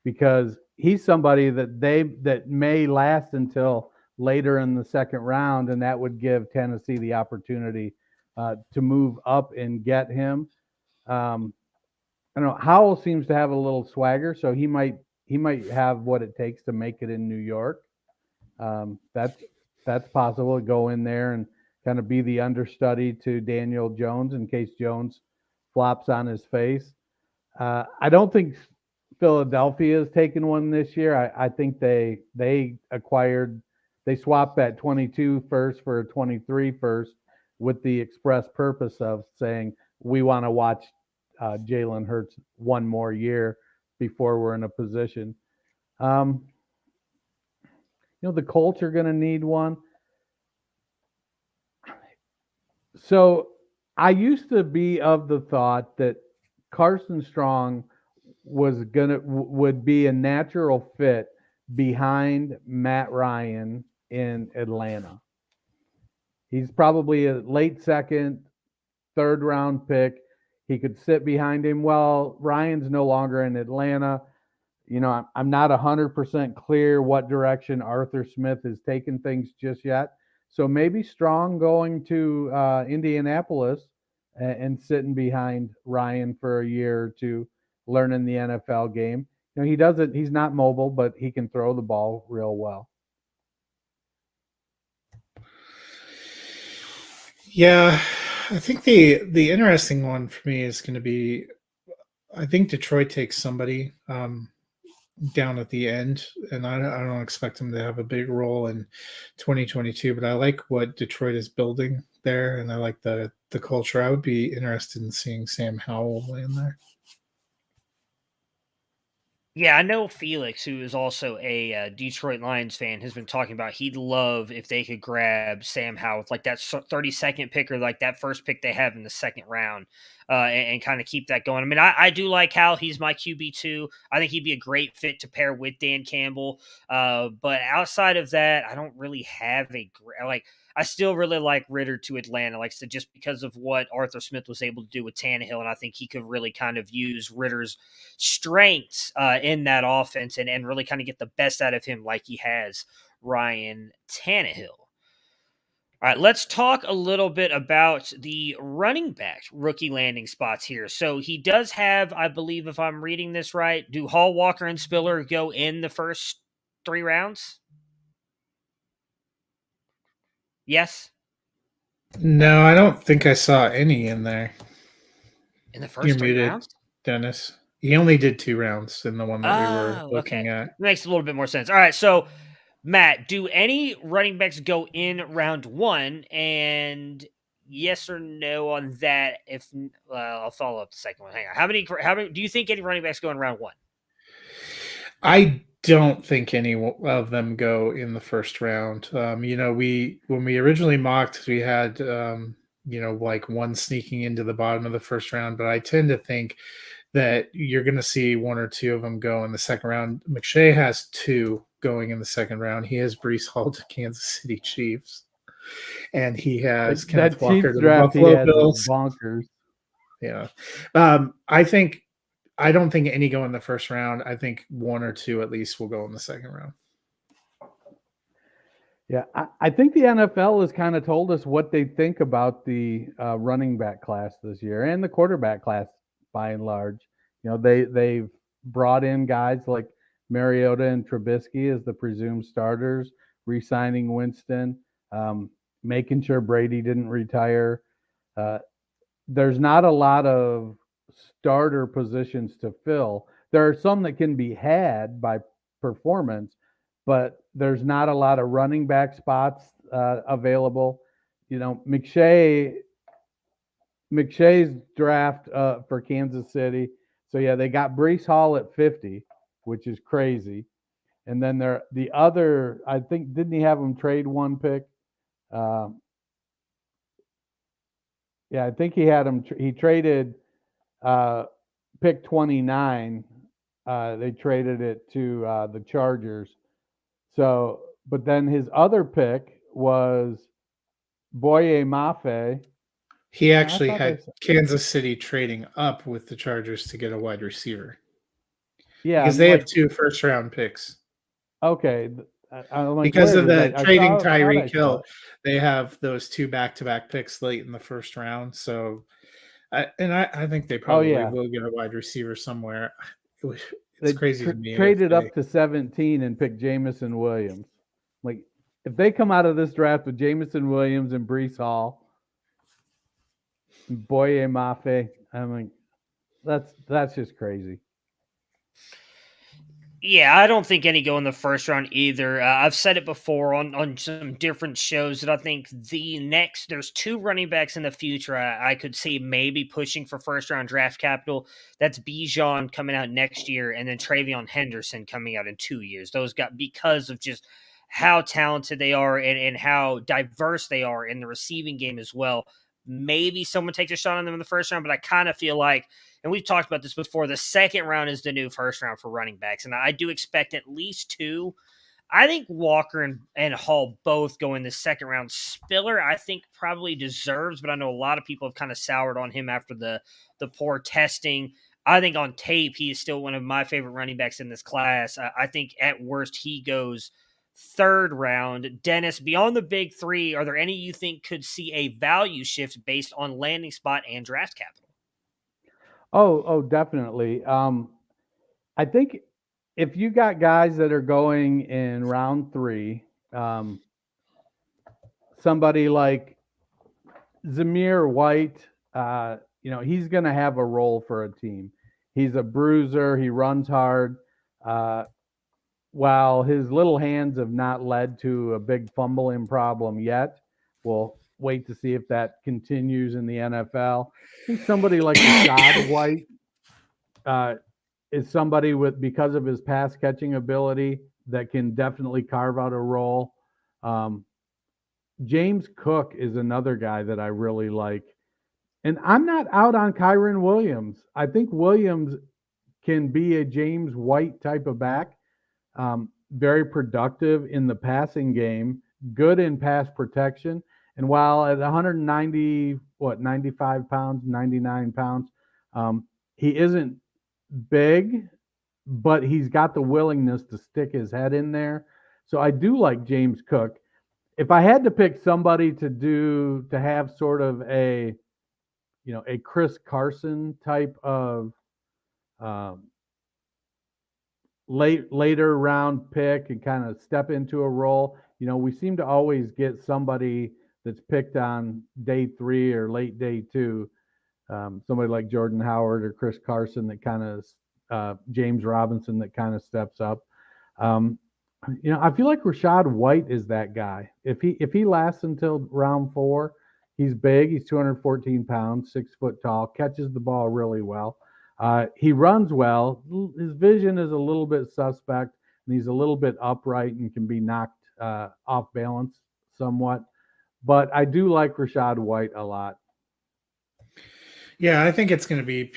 because he's somebody that may last until later in the second round, and that would give Tennessee the opportunity to move up and get him. I know Howell seems to have a little swagger, so he might have what it takes to make it in New York. That's possible. Go in there and kind of be the understudy to Daniel Jones in case Jones flops on his face. I don't think Philadelphia has taken one this year. I think they swapped that 22 first for a 23 first with the express purpose of saying we want to watch Jalen Hurts one more year before we're in a position. The Colts are going to need one. So I used to be of the thought that Carson Strong would be a natural fit behind Matt Ryan in Atlanta. He's probably a late second, third round pick. He could sit behind him. Well, Ryan's no longer in Atlanta. I'm not 100% clear what direction Arthur Smith is taking things just yet. So maybe Strong going to Indianapolis and sitting behind Ryan for a year or two, learning the NFL game. He's not mobile, but he can throw the ball real well. Yeah, I think the interesting one for me is going to be, I think Detroit takes somebody down at the end, and I don't expect them to have a big role in 2022, but I like what Detroit is building there, and I like the culture. I would be interested in seeing Sam Howell land there. Yeah, I know Felix, who is also a Detroit Lions fan, has been talking about he'd love if they could grab Sam Howell with like that 32nd pick or like that first pick they have in the second round and kind of keep that going. I mean, I do like Howell. He's my QB2. I think he'd be a great fit to pair with Dan Campbell. But outside of that, I don't really have I still really like Ritter to Atlanta, just because of what Arthur Smith was able to do with Tannehill, and I think he could really kind of use Ritter's strengths in that offense and really kind of get the best out of him like he has Ryan Tannehill. All right, let's talk a little bit about the running back rookie landing spots here. So he does have, I believe, if I'm reading this right, do Hall, Walker, and Spiller go in the first 3 rounds? Yes? No, I don't think I saw any in there. In the first 3 rounds? Dennis. He only did 2 rounds in the one that we were looking at. Makes a little bit more sense. All right, so Matt, do any running backs go in round 1? And yes or no on that? I'll follow up the second one. Hang on. How many do you think any running backs go in round 1? I don't think any of them go in the first round. When we originally mocked, we had like one sneaking into the bottom of the first round, but I tend to think that you're going to see 1 or 2 of them go in the second round. McShay has 2 going in the second round. He has Breece Hall to Kansas City Chiefs, and he has Kenneth Walker to the Buffalo Bills. Bonkers. Yeah, I don't think any go in the first round. I think 1 or 2 at least will go in the second round. Yeah, I think the NFL has kind of told us what they think about the running back class this year and the quarterback class by and large. They've brought in guys like Mariota and Trubisky as the presumed starters, re-signing Winston, making sure Brady didn't retire. There's not a lot of starter positions to fill. There are some that can be had by performance, but there's not a lot of running back spots available. McShay's draft for Kansas City. So yeah, they got Breece Hall at 50, which is crazy. And then the other, I think, didn't he have him trade 1 pick? Yeah, I think he had him. He traded pick 29. They traded it to the Chargers. So, but then his other pick was Boye Mafe. He actually had Kansas City trading up with the Chargers to get a wide receiver. Yeah, because they have 2 first-round picks. Okay. Because of the trading Tyreek Hill, they have those 2 back-to-back picks late in the first round. So, I think they probably will get a wide receiver somewhere. It's crazy to me. Traded up to 17 and picked Jamison Williams. if they come out of this draft with Jameson Williams and Breece Hall, and Boye Mafe, I mean, that's just crazy. Yeah, I don't think any go in the first round either. I've said it before on some different shows that I think there's 2 running backs in the future I could see maybe pushing for first round draft capital. That's Bijan coming out next year, and then Travion Henderson coming out in 2 years. Those got because of just how talented they are and how diverse they are in the receiving game as well. Maybe someone takes a shot on them in the first round, but I kind of feel like, and we've talked about this before, the second round is the new first round for running backs, and I do expect at least 2. I think Walker and Hall both go in the second round. Spiller, I think, probably deserves, but I know a lot of people have kind of soured on him after the poor testing. I think on tape, he is still one of my favorite running backs in this class. I think at worst he goes third round. Dennis, beyond the big 3, are there any you think could see a value shift based on landing spot and draft capital? Oh, definitely. I think if you got guys that are going in round 3, somebody like Zamir White, he's going to have a role for a team. He's a bruiser. He runs hard. While his little hands have not led to a big fumbling problem yet, we'll wait to see if that continues in the NFL. I think somebody like Rashad White is somebody because of his pass catching ability that can definitely carve out a role. James Cook is another guy that I really like. And I'm not out on Kyron Williams. I think Williams can be a James White type of back. Very productive in the passing game, good in pass protection. And while at 95 pounds, 99 pounds, he isn't big, but he's got the willingness to stick his head in there. So I do like James Cook. If I had to pick somebody to have sort of a Chris Carson type of later round pick and kind of step into a role, we seem to always get somebody that's picked on day 3 or late day 2. Somebody like Jordan Howard or Chris Carson that kind of James Robinson that kind of steps up. I feel like Rashad White is that guy. If he lasts until round 4, he's big. He's 214 pounds, 6 foot tall, catches the ball really well. He runs well. His vision is a little bit suspect, and he's a little bit upright and can be knocked off balance somewhat. But I do like Rashad White a lot. Yeah, I think it's going to be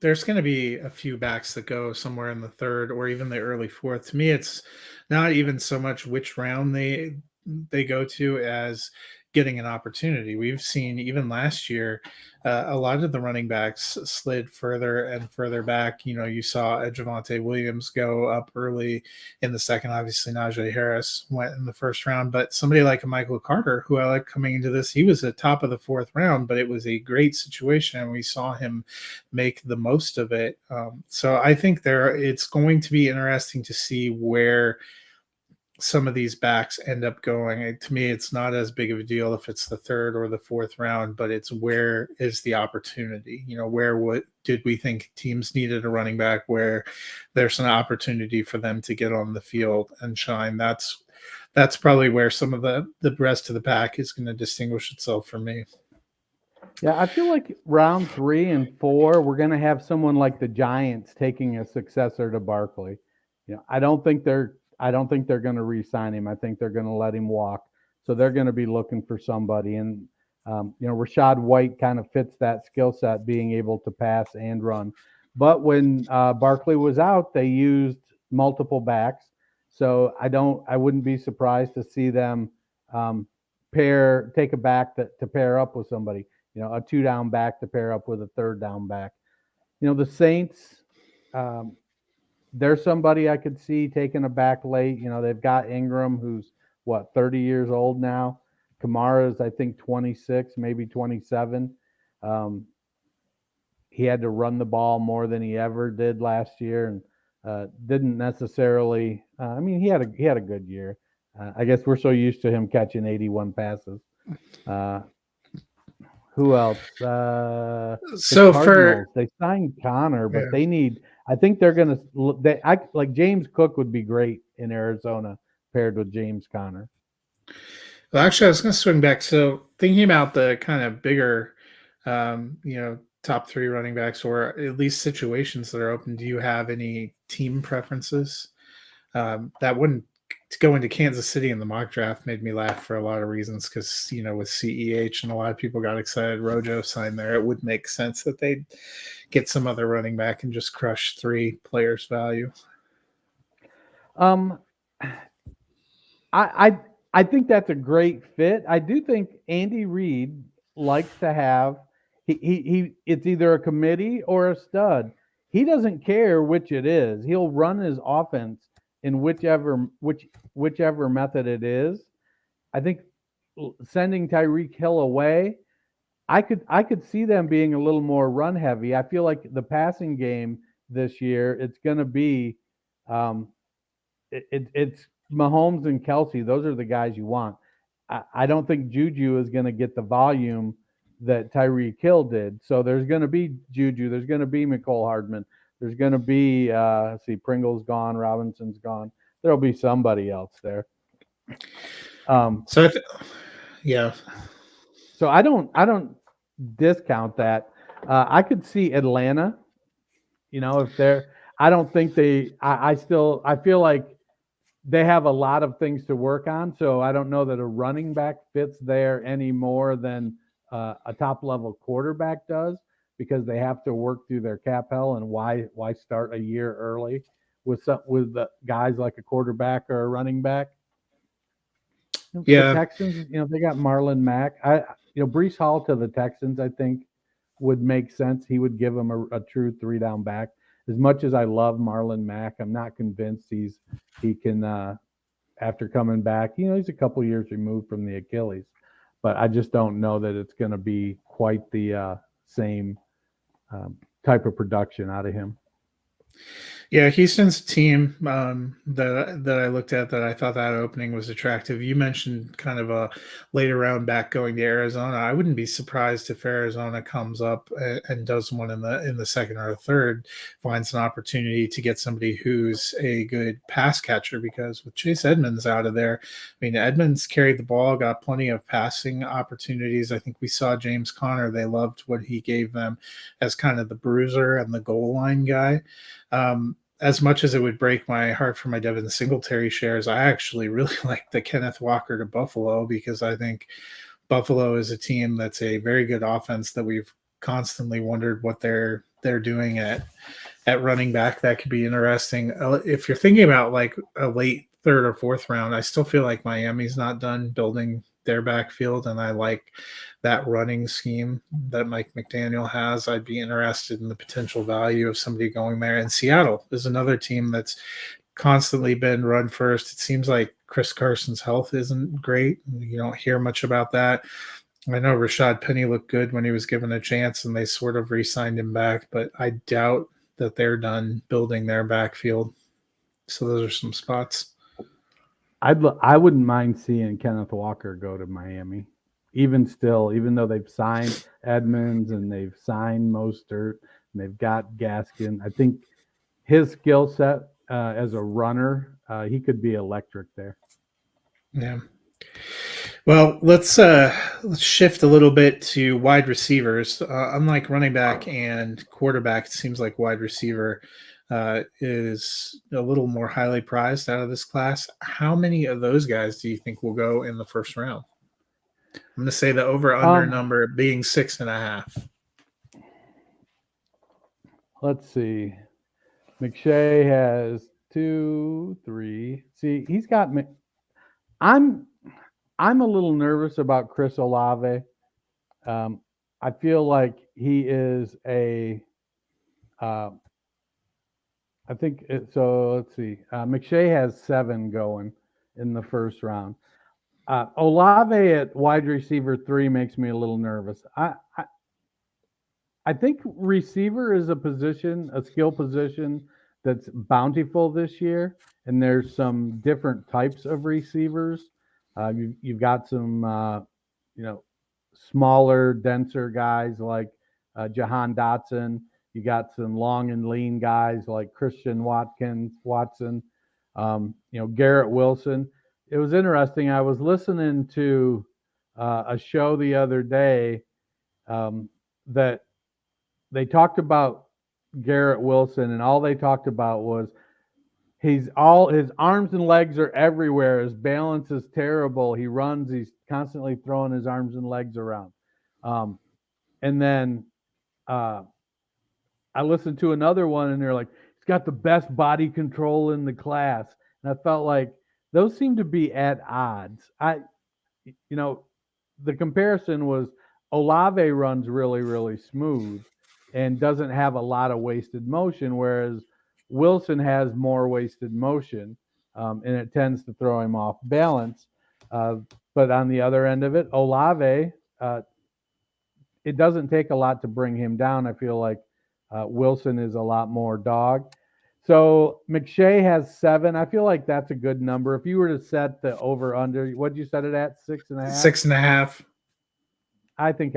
there's going to be a few backs that go somewhere in the 3rd or even the early 4th. To me, it's not even so much which round they go to as getting an opportunity. We've seen even last year, a lot of the running backs slid further and further back. You saw Javonte Williams go up early in the 2nd. Obviously, Najee Harris went in the 1st round, but somebody like a Michael Carter, who I like coming into this, he was at top of the 4th round, but it was a great situation, and we saw him make the most of it. So I think it's going to be interesting to see where some of these backs end up going. To me, it's not as big of a deal if it's the 3rd or the 4th round, but it's where is the opportunity? What did we think teams needed a running back where there's an opportunity for them to get on the field and shine? That's probably where some of the rest of the pack is going to distinguish itself for me. Yeah, I feel like round 3 and 4, we're going to have someone like the Giants taking a successor to Barkley. I don't think they're going to re-sign him. I think they're going to let him walk. So they're going to be looking for somebody. And, Rashad White kind of fits that skill set, being able to pass and run. But when Barkley was out, they used multiple backs. So I wouldn't be surprised to see them take a back to pair up with somebody, a 2-down back to pair up with a 3rd down back. The Saints, there's somebody I could see taking a back late. They've got Ingram, who's 30 years old now. Kamara's, I think, 26, maybe 27. He had to run the ball more than he ever did last year, and didn't necessarily. He had a good year. I guess we're so used to him catching 81 passes. Who else? The So Cardinals. They signed Connor, but Yeah. they need. I think they're going to. Like James Cook would be great in Arizona paired with James Conner. Well, actually, I was going to swing back. So thinking about the kind of bigger, top 3 running backs, or at least situations that are open, do you have any team preferences? That wouldn't go into Kansas City in the mock draft made me laugh for a lot of reasons because, with CEH and a lot of people got excited Rojo signed there. It would make sense that they'd get some other running back and just crush 3 players' value. I think that's a great fit. I do think Andy Reid likes to have he it's either a committee or a stud. He doesn't care which it is. He'll run his offense in whichever method it is. I think sending Tyreek Hill away, I could see them being a little more run heavy. I feel like the passing game this year, it's going to be it's Mahomes and Kelsey. Those are the guys you want. I don't think Juju is going to get the volume that Tyreek Hill did. So there's going to be Juju. There's going to be McCole Hardman. There's going to be Pringle's gone. Robinson's gone. There'll be somebody else there. Yeah. So I don't discount that. I could see Atlanta. If they're. I don't think they. I feel like they have a lot of things to work on. So I don't know that a running back fits there any more than a top level quarterback does, because they have to work through their cap hell, and why start a year early with the guys like a quarterback or a running back. Yeah. The Texans, they got Marlon Mack. Breece Hall to the Texans, I think, would make sense. He would give them a true 3-down back. As much as I love Marlon Mack, I'm not convinced he can after coming back. He's a couple years removed from the Achilles, but I just don't know that it's going to be quite the same type of production out of him. Yeah, Houston's a team that I looked at that I thought that opening was attractive. You mentioned kind of a later round back going to Arizona. I wouldn't be surprised if Arizona comes up and does one in the second or third, finds an opportunity to get somebody who's a good pass catcher, because with Chase Edmonds out of there, Edmonds carried the ball, got plenty of passing opportunities. I think we saw James Conner. They loved what he gave them as kind of the bruiser and the goal line guy. As much as it would break my heart for my Devin Singletary shares, I actually really like the Kenneth Walker to Buffalo, because I think Buffalo is a team that's a very good offense that we've constantly wondered what they're doing at running back. That could be interesting. If you're thinking about like a late 3rd or 4th round, I still feel like Miami's not done building their backfield, and I like that running scheme that Mike McDaniel has. I'd be interested in the potential value of somebody going there. And Seattle is another team that's constantly been run first. It seems like Chris Carson's health isn't great. You don't hear much about that. I know Rashad Penny looked good when he was given a chance, and they sort of re-signed him back, but I doubt that they're done building their backfield. So those are some spots. I wouldn't mind seeing Kenneth Walker go to Miami. Even though they've signed Edmonds and they've signed Mostert and they've got Gaskin, I think his skill set as a runner, he could be electric there. Yeah. Well, let's shift a little bit to wide receivers. Unlike running back and quarterback, it seems like wide receiver is a little more highly prized out of this class. How many of those guys do you think will go in the first round? I'm going to say the over-under number being 6.5. Let's see. McShay has 2, 3. See, he's got me. I'm a little nervous about Chris Olave. I feel like he is a. I think so. Let's see. McShay has 7 going in the first round. Olave at wide receiver 3 makes me a little nervous. I think receiver is a skill position that's bountiful this year, and there's some different types of receivers. You've got some, smaller, denser guys like Jahan Dotson. You got some long and lean guys like Christian Watson, Garett Wilson. It was interesting. I was listening to a show the other day that they talked about Garett Wilson, and all they talked about was his arms and legs are everywhere. His balance is terrible. He runs. He's constantly throwing his arms and legs around. And then I listened to another one, and they're like, he's got the best body control in the class. And I felt like those seem to be at odds. The comparison was Olave runs really, really smooth and doesn't have a lot of wasted motion, whereas Wilson has more wasted motion, and it tends to throw him off balance. But on the other end of it, Olave, it doesn't take a lot to bring him down. I feel like Wilson is a lot more dog. So McShay has 7. I feel like that's a good number. If you were to set the over/under, what'd you set it at? 6.5. 6.5. I think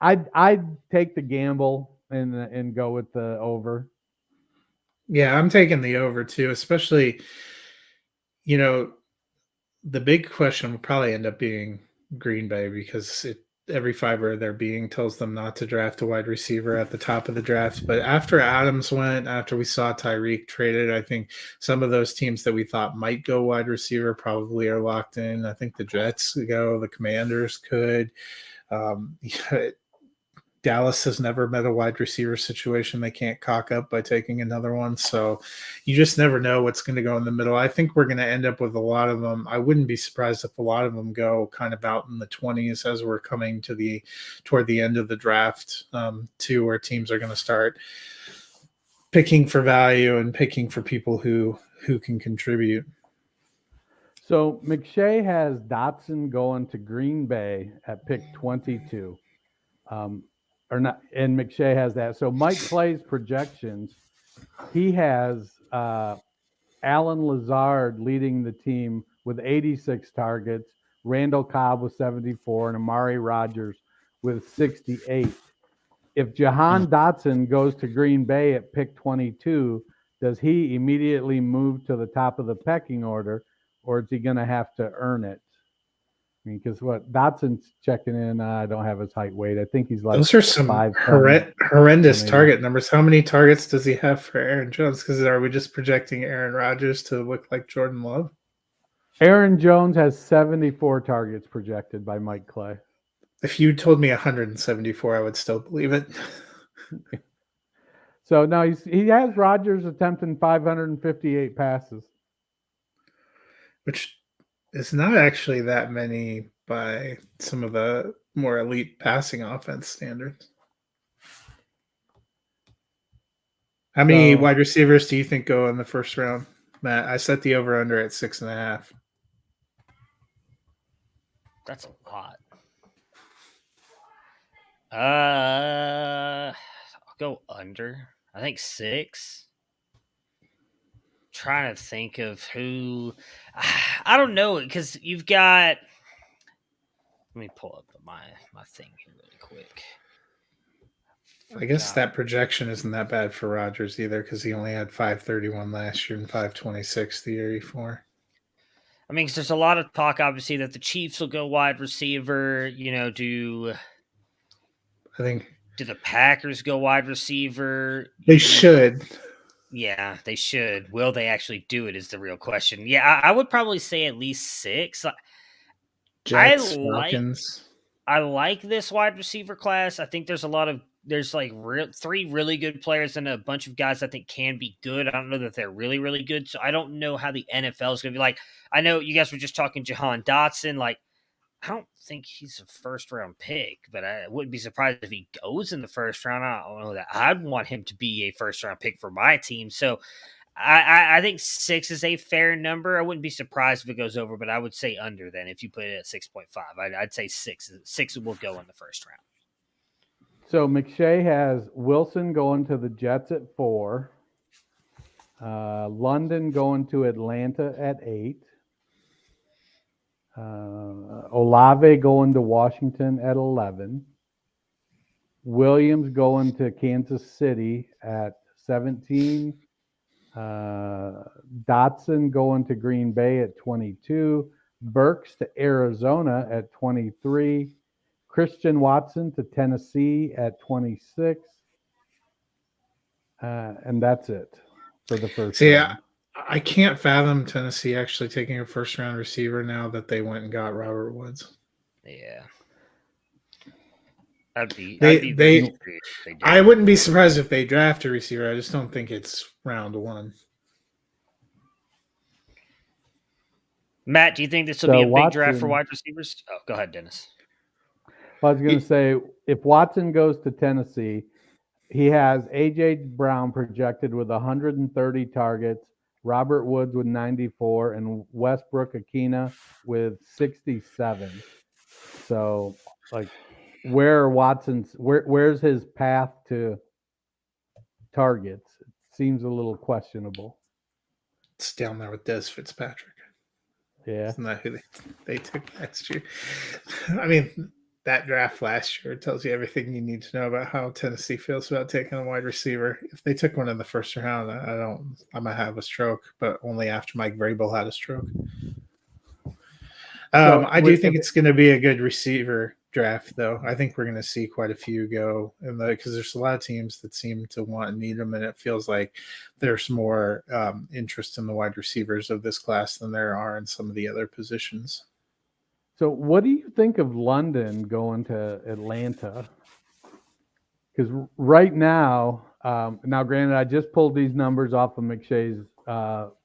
I'd take the gamble and go with the over. Yeah, I'm taking the over too, especially, the big question will probably end up being Green Bay, because every fiber of their being tells them not to draft a wide receiver at the top of the draft. But after Adams went, after we saw Tyreek traded, I think some of those teams that we thought might go wide receiver probably are locked in. I think the Jets go, the Commanders could. Dallas has never met a wide receiver situation they can't cock up by taking another one. So you just never know what's going to go in the middle. I think we're going to end up with a lot of them. I wouldn't be surprised if a lot of them go kind of out in the 20s as we're coming toward the end of the draft, too, where teams are going to start picking for value and picking for people who can contribute. So McShay has Dotson going to Green Bay at pick 22. Or not, and McShay has that. So Mike Clay's projections, he has Alan Lazard leading the team with 86 targets, Randall Cobb with 74, and Amari Rodgers with 68. If Jahan Dotson goes to Green Bay at pick 22, does he immediately move to the top of the pecking order, or is he going to have to earn it? I mean, because Dotson's checking in, I don't have his height weight. I think he's like those are some horrendous target numbers. How many targets does he have for Aaron Jones? Because are we just projecting Aaron Rodgers to look like Jordan Love? Aaron Jones has 74 targets projected by Mike Clay. If you told me 174, I would still believe it. So now he has Rodgers attempting 558 passes, which is not actually that many by some of the more elite passing offense standards. How many wide receivers do you think go in the first round, Matt? I set the over/under at 6.5. That's a lot. I'll go under. I think 6. Trying to think of who. I don't know, because you've got. Let me pull up my thing here really quick. I guess that projection isn't that bad for Rodgers either, because he only had 531 last year and 526 the year before. I mean, because there's a lot of talk, obviously, that the Chiefs will go wide receiver. Do the Packers go wide receiver? They should. Yeah, they should. Will they actually do it is the real question. Yeah, I would probably say at least 6. Jets, Falcons. I like this wide receiver class. I think there's like 3 really good players and a bunch of guys I think can be good. I don't know that they're really, really good. So I don't know how the NFL is going to be like. I know you guys were just talking Jahan Dotson. Like, I don't think he's a first-round pick, but I wouldn't be surprised if he goes in the first round. I don't know that I'd want him to be a first-round pick for my team. So I think 6 is a fair number. I wouldn't be surprised if it goes over, but I would say under then if you put it at 6.5. I'd say 6. 6 will go in the first round. So McShay has Wilson going to the Jets at 4. London going to Atlanta at 8. Olave going to Washington at 11. Williams going to Kansas City at 17. Dotson going to Green Bay at 22. Burks to Arizona at 23. Christian Watson to Tennessee at 26. And that's it for the first round. I can't fathom Tennessee actually taking a first-round receiver now that they went and got Robert Woods. Yeah. I wouldn't be surprised if they draft a receiver. I just don't think it's round 1. Matt, do you think this will be a big draft for wide receivers? Oh, go ahead, Dennis. Well, I was going to say, if Watson goes to Tennessee, he has A.J. Brown projected with 130 targets, Robert Woods with 94, and Westbrook Akina with 67. So, like, where's his path to targets? It seems a little questionable. It's down there with Des Fitzpatrick. Yeah. Isn't that who they took last year? I mean, that draft last year tells you everything you need to know about how Tennessee feels about taking a wide receiver. If they took one in the first round, I might have a stroke, but only after Mike Vrabel had a stroke. I do think it's going to be a good receiver draft, though. I think we're going to see quite a few go, because there's a lot of teams that seem to want and need them, and it feels like there's more interest in the wide receivers of this class than there are in some of the other positions. So what do you think of London going to Atlanta? Because right now, granted, I just pulled these numbers off of McShay's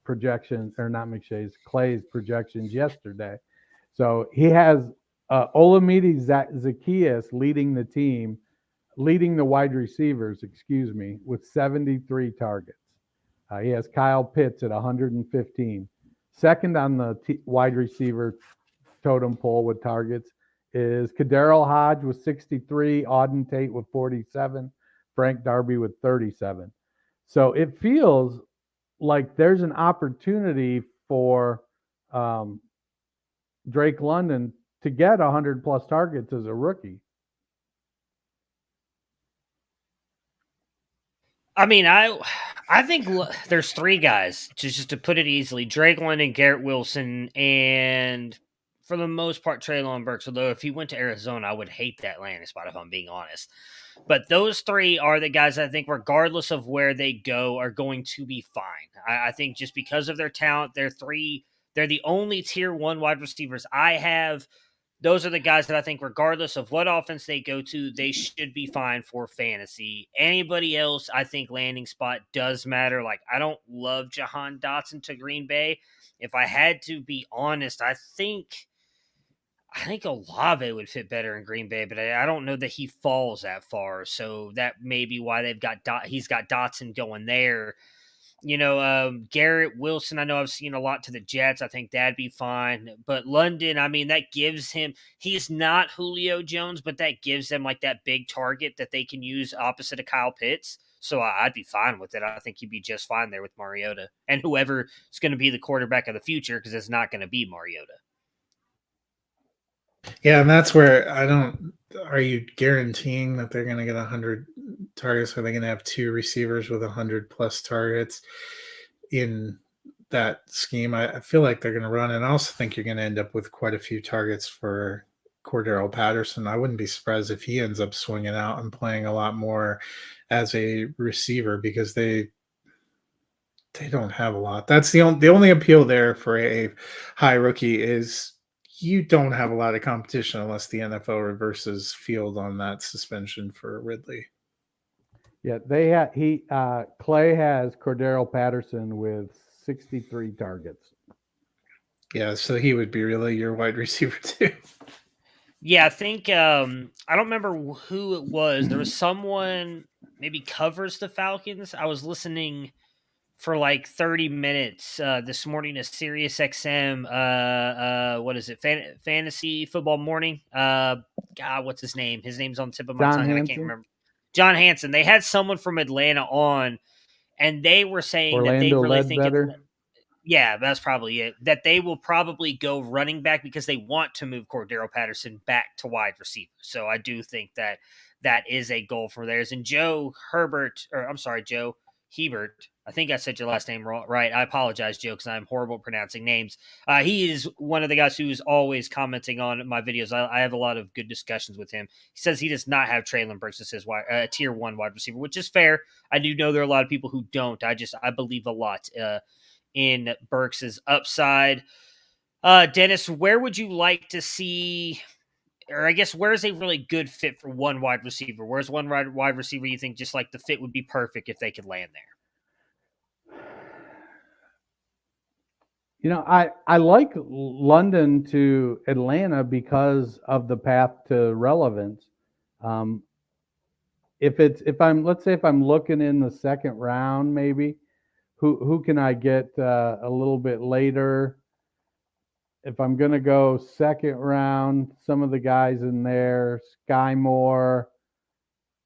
projections, or not McShay's, Clay's projections yesterday. So he has Olamide Zaccheaus leading the wide receivers, with 73 targets. He has Kyle Pitts at 115. Second on the wide receiver totem pole with targets is Kaderil Hodge with 63, Auden Tate with 47, Frank Darby with 37. So it feels like there's an opportunity for Drake London to get 100 plus targets as a rookie. I mean, I think there's 3 guys, just to put it easily: Drake London, Garett Wilson, and for the most part, Treylon Burks. Although if he went to Arizona, I would hate that landing spot, if I'm being honest. But those 3 are the guys I think, regardless of where they go, are going to be fine. I think just because of their talent, they're the only tier 1 wide receivers I have. Those are the guys that I think, regardless of what offense they go to, they should be fine for fantasy. Anybody else, I think landing spot does matter. Like, I don't love Jahan Dotson to Green Bay. If I had to be honest, I think Olave would fit better in Green Bay, but I don't know that he falls that far. So that may be why he's got Dotson going there. Garett Wilson, I know I've seen a lot to the Jets. I think that'd be fine. But London, I mean, that gives him – he's not Julio Jones, but that gives them like that big target that they can use opposite of Kyle Pitts. So I'd be fine with it. I think he'd be just fine there with Mariota and whoever is going to be the quarterback of the future, because it's not going to be Mariota. Yeah, and that's where are you guaranteeing that they're going to get 100 targets? Are they going to have 2 receivers with 100 plus targets in that scheme? I feel like they're going to run, and I also think you're going to end up with quite a few targets for Cordero Patterson. I wouldn't be surprised if he ends up swinging out and playing a lot more as a receiver, because they don't have a lot. That's the only appeal there for a high rookie is you don't have a lot of competition unless the NFL reverses field on that suspension for Ridley. Yeah, Clay has Cordero Patterson with 63 targets. Yeah, so he would be really your wide receiver too. Yeah, I think I don't remember who it was. There was someone maybe covers the Falcons. I was listening for like 30 minutes this morning to Sirius XM. What is it? Fantasy Football Morning. God, what's his name? His name's on the tip of my tongue. I can't remember. John Hansen. They had someone from Atlanta on, and they were saying that they Orlando really think it's. Ledbetter. Yeah, that's probably it. That they will probably go running back because they want to move Cordero Patterson back to wide receiver. So I do think that that is a goal for theirs. And Joe Hebert. I think I said your last name wrong, right? I apologize, Joe, because I'm horrible at pronouncing names. He is one of the guys who's always commenting on my videos. I have a lot of good discussions with him. He says he does not have Treylon Burks as his tier 1 wide receiver, which is fair. I do know there are a lot of people who don't. I believe a lot in Burks' upside. Dennis, where would you like to see, or I guess where's a really good fit for one wide receiver? Where's one wide receiver you think just like the fit would be perfect if they could land there? You know, I like London to Atlanta because of the path to relevance. If I'm looking in the second round, maybe who can I get a little bit later? If I'm gonna go second round, some of the guys in there, Sky Moore.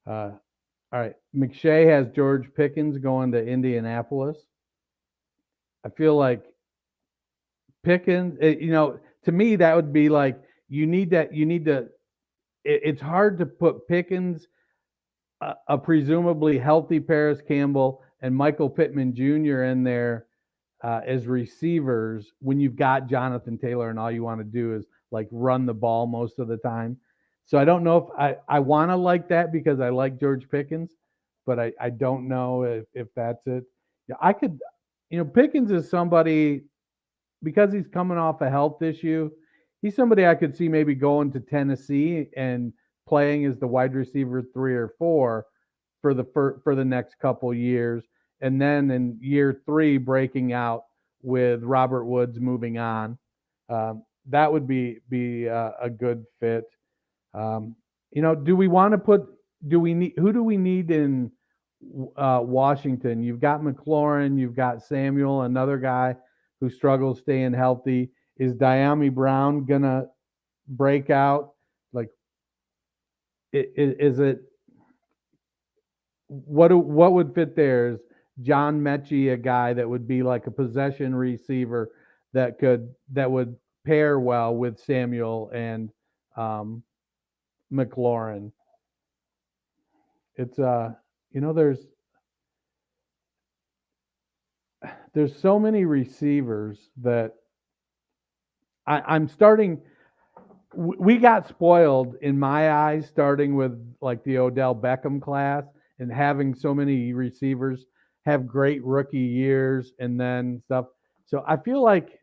All right, McShay has George Pickens going to Indianapolis. I feel like Pickens, to me that would be like it's hard to put Pickens, a presumably healthy Paris Campbell, and Michael Pittman Jr. in there as receivers when you've got Jonathan Taylor and all you want to do is like run the ball most of the time. So I don't know if I want to like that because I like George Pickens, but I don't know if that's it. Yeah, I could, Pickens is somebody, because he's coming off a health issue, he's somebody I could see maybe going to Tennessee and playing as the wide receiver 3 or 4 for the next couple years, and then in year 3 breaking out with Robert Woods moving on. That would be a good fit. Do we want to who do we need in Washington? You've got McLaurin, you've got Samuel, another guy who struggles staying healthy. Is Diami Brown gonna break out? Like, is it? What would fit there? Is John Mechie a guy that would be like a possession receiver that would pair well with Samuel and McLaurin? It's there's so many receivers that I'm starting. We got spoiled in my eyes starting with like the Odell Beckham class and having so many receivers have great rookie years and then stuff. So I feel like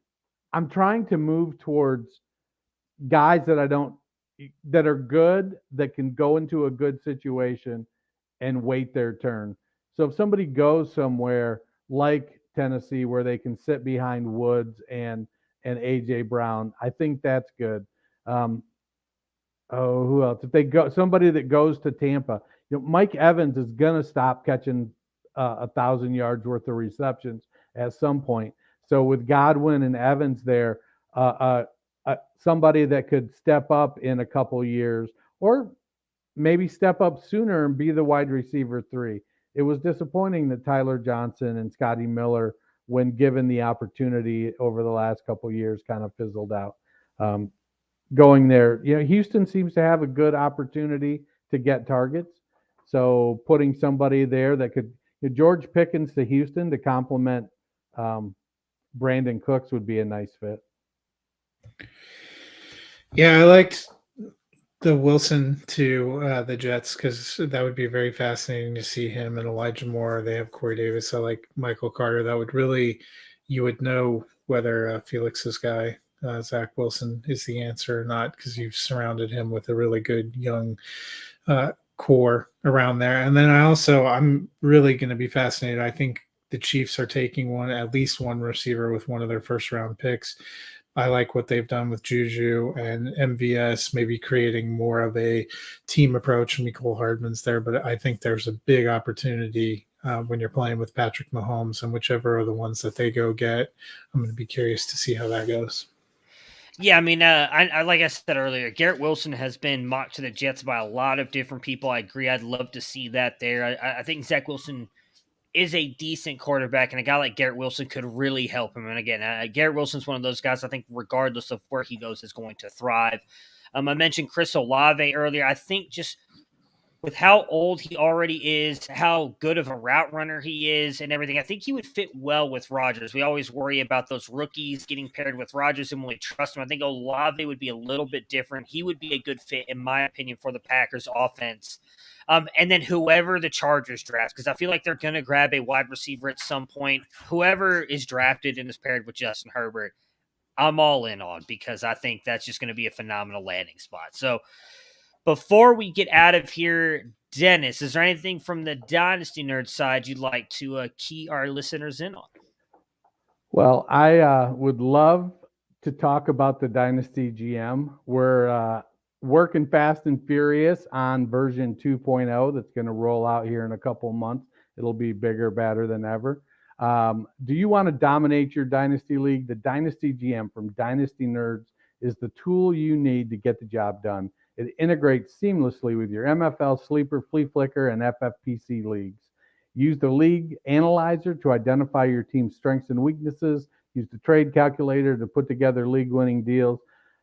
I'm trying to move towards guys that are good, that can go into a good situation and wait their turn. So if somebody goes somewhere like Tennessee where they can sit behind Woods and AJ Brown, I think that's good. Who else? If they go somebody that goes to Tampa, Mike Evans is gonna stop catching 1,000 yards worth of receptions at some point. So with Godwin and Evans there, somebody that could step up in a couple years, or maybe step up sooner and be the wide receiver 3. It was disappointing that Tyler Johnson and Scotty Miller, when given the opportunity over the last couple years, kind of fizzled out. Going there, Houston seems to have a good opportunity to get targets. So putting somebody there that could, George Pickens to Houston to complement Brandon Cooks would be a nice fit. Yeah, I liked the Wilson to the Jets because that would be very fascinating to see him and Elijah Moore. They have Corey Davis. I like Michael Carter. That would really, you would know whether Felix's guy, Zach Wilson, is the answer or not because you've surrounded him with a really good young core around there. And then I'm really going to be fascinated. I think the Chiefs are taking at least one receiver with one of their first round picks. I like what they've done with Juju and MVS, maybe creating more of a team approach. Mecole Hardman's there, but I think there's a big opportunity when you're playing with Patrick Mahomes, and whichever are the ones that they go get, I'm going to be curious to see how that goes. Yeah, I mean, I like I said earlier, Garett Wilson has been mocked to the Jets by a lot of different people. I agree. I'd love to see that there. I think Zach Wilson is a decent quarterback, and a guy like Garett Wilson could really help him. And again, Garett Wilson's one of those guys I think regardless of where he goes is going to thrive. I mentioned Chris Olave earlier. I think just with how old he already is, how good of a route runner he is and everything, I think he would fit well with Rodgers. We always worry about those rookies getting paired with Rodgers and when we trust him. I think Olave would be a little bit different. He would be a good fit, in my opinion, for the Packers offense. And then whoever the Chargers draft, because I feel like they're going to grab a wide receiver at some point. Whoever is drafted and is paired with Justin Herbert, I'm all in on, because I think that's just going to be a phenomenal landing spot. So before we get out of here, Dennis, is there anything from the Dynasty Nerd side you'd like to key our listeners in on? Well, I would love to talk about the Dynasty GM. We're working fast and furious on version 2.0 that's going to roll out here in a couple of months. It'll be bigger, better than ever. Do you want to dominate your Dynasty League? The Dynasty GM from Dynasty Nerds is the tool you need to get the job done. It integrates seamlessly with your MFL, Sleeper, Flea Flicker, and FFPC leagues. Use the League Analyzer to identify your team's strengths and weaknesses. Use the Trade Calculator to put together league-winning deals.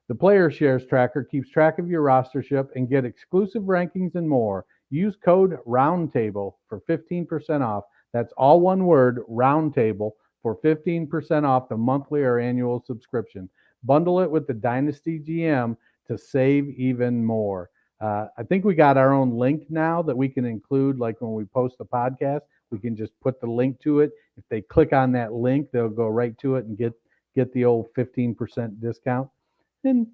The Player Shares Tracker keeps track of your rostership and get exclusive rankings and more. Use code ROUNDTABLE for 15% off. That's all one word, ROUNDTABLE, for 15% off the monthly or annual subscription. Bundle it with the Dynasty GM to save even more. I think we got our own link now that we can include, like when we post the podcast, we can just put the link to it. If they click on that link, they'll go right to it and get the old 15% discount. And,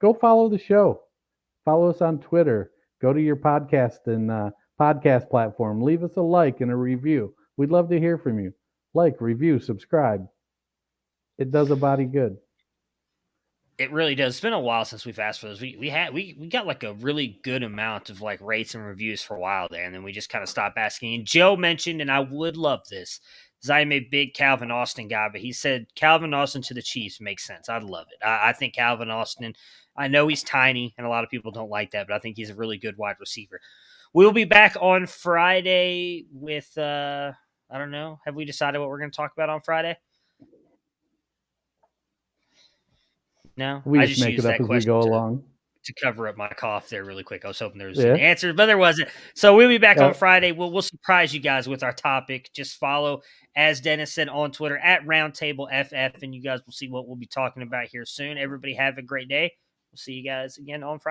go follow the show. Follow us on Twitter. Go to your podcast and podcast platform. Leave us a like and a review. We'd love to hear from you. Like, review, subscribe. It does a body good. It really does. It's been a while since we've asked for those. We got like a really good amount of like rates and reviews for a while there, and then we just kind of stopped asking. And Joe mentioned, and I would love this, because I am a big Calvin Austin guy, but he said Calvin Austin to the Chiefs makes sense. I'd love it. I think Calvin Austin, I know he's tiny, and a lot of people don't like that, but I think he's a really good wide receiver. We'll be back on Friday with, I don't know, have we decided what we're going to talk about on Friday? No, We I just make used it up that as we go along. to cover up my cough there really quick. I was hoping there was an answer, but there wasn't. So we'll be back on Friday. We'll surprise you guys with our topic. Just follow, as Dennis said, on Twitter at RoundtableFF, and you guys will see what we'll be talking about here soon. Everybody have a great day. We'll see you guys again on Friday.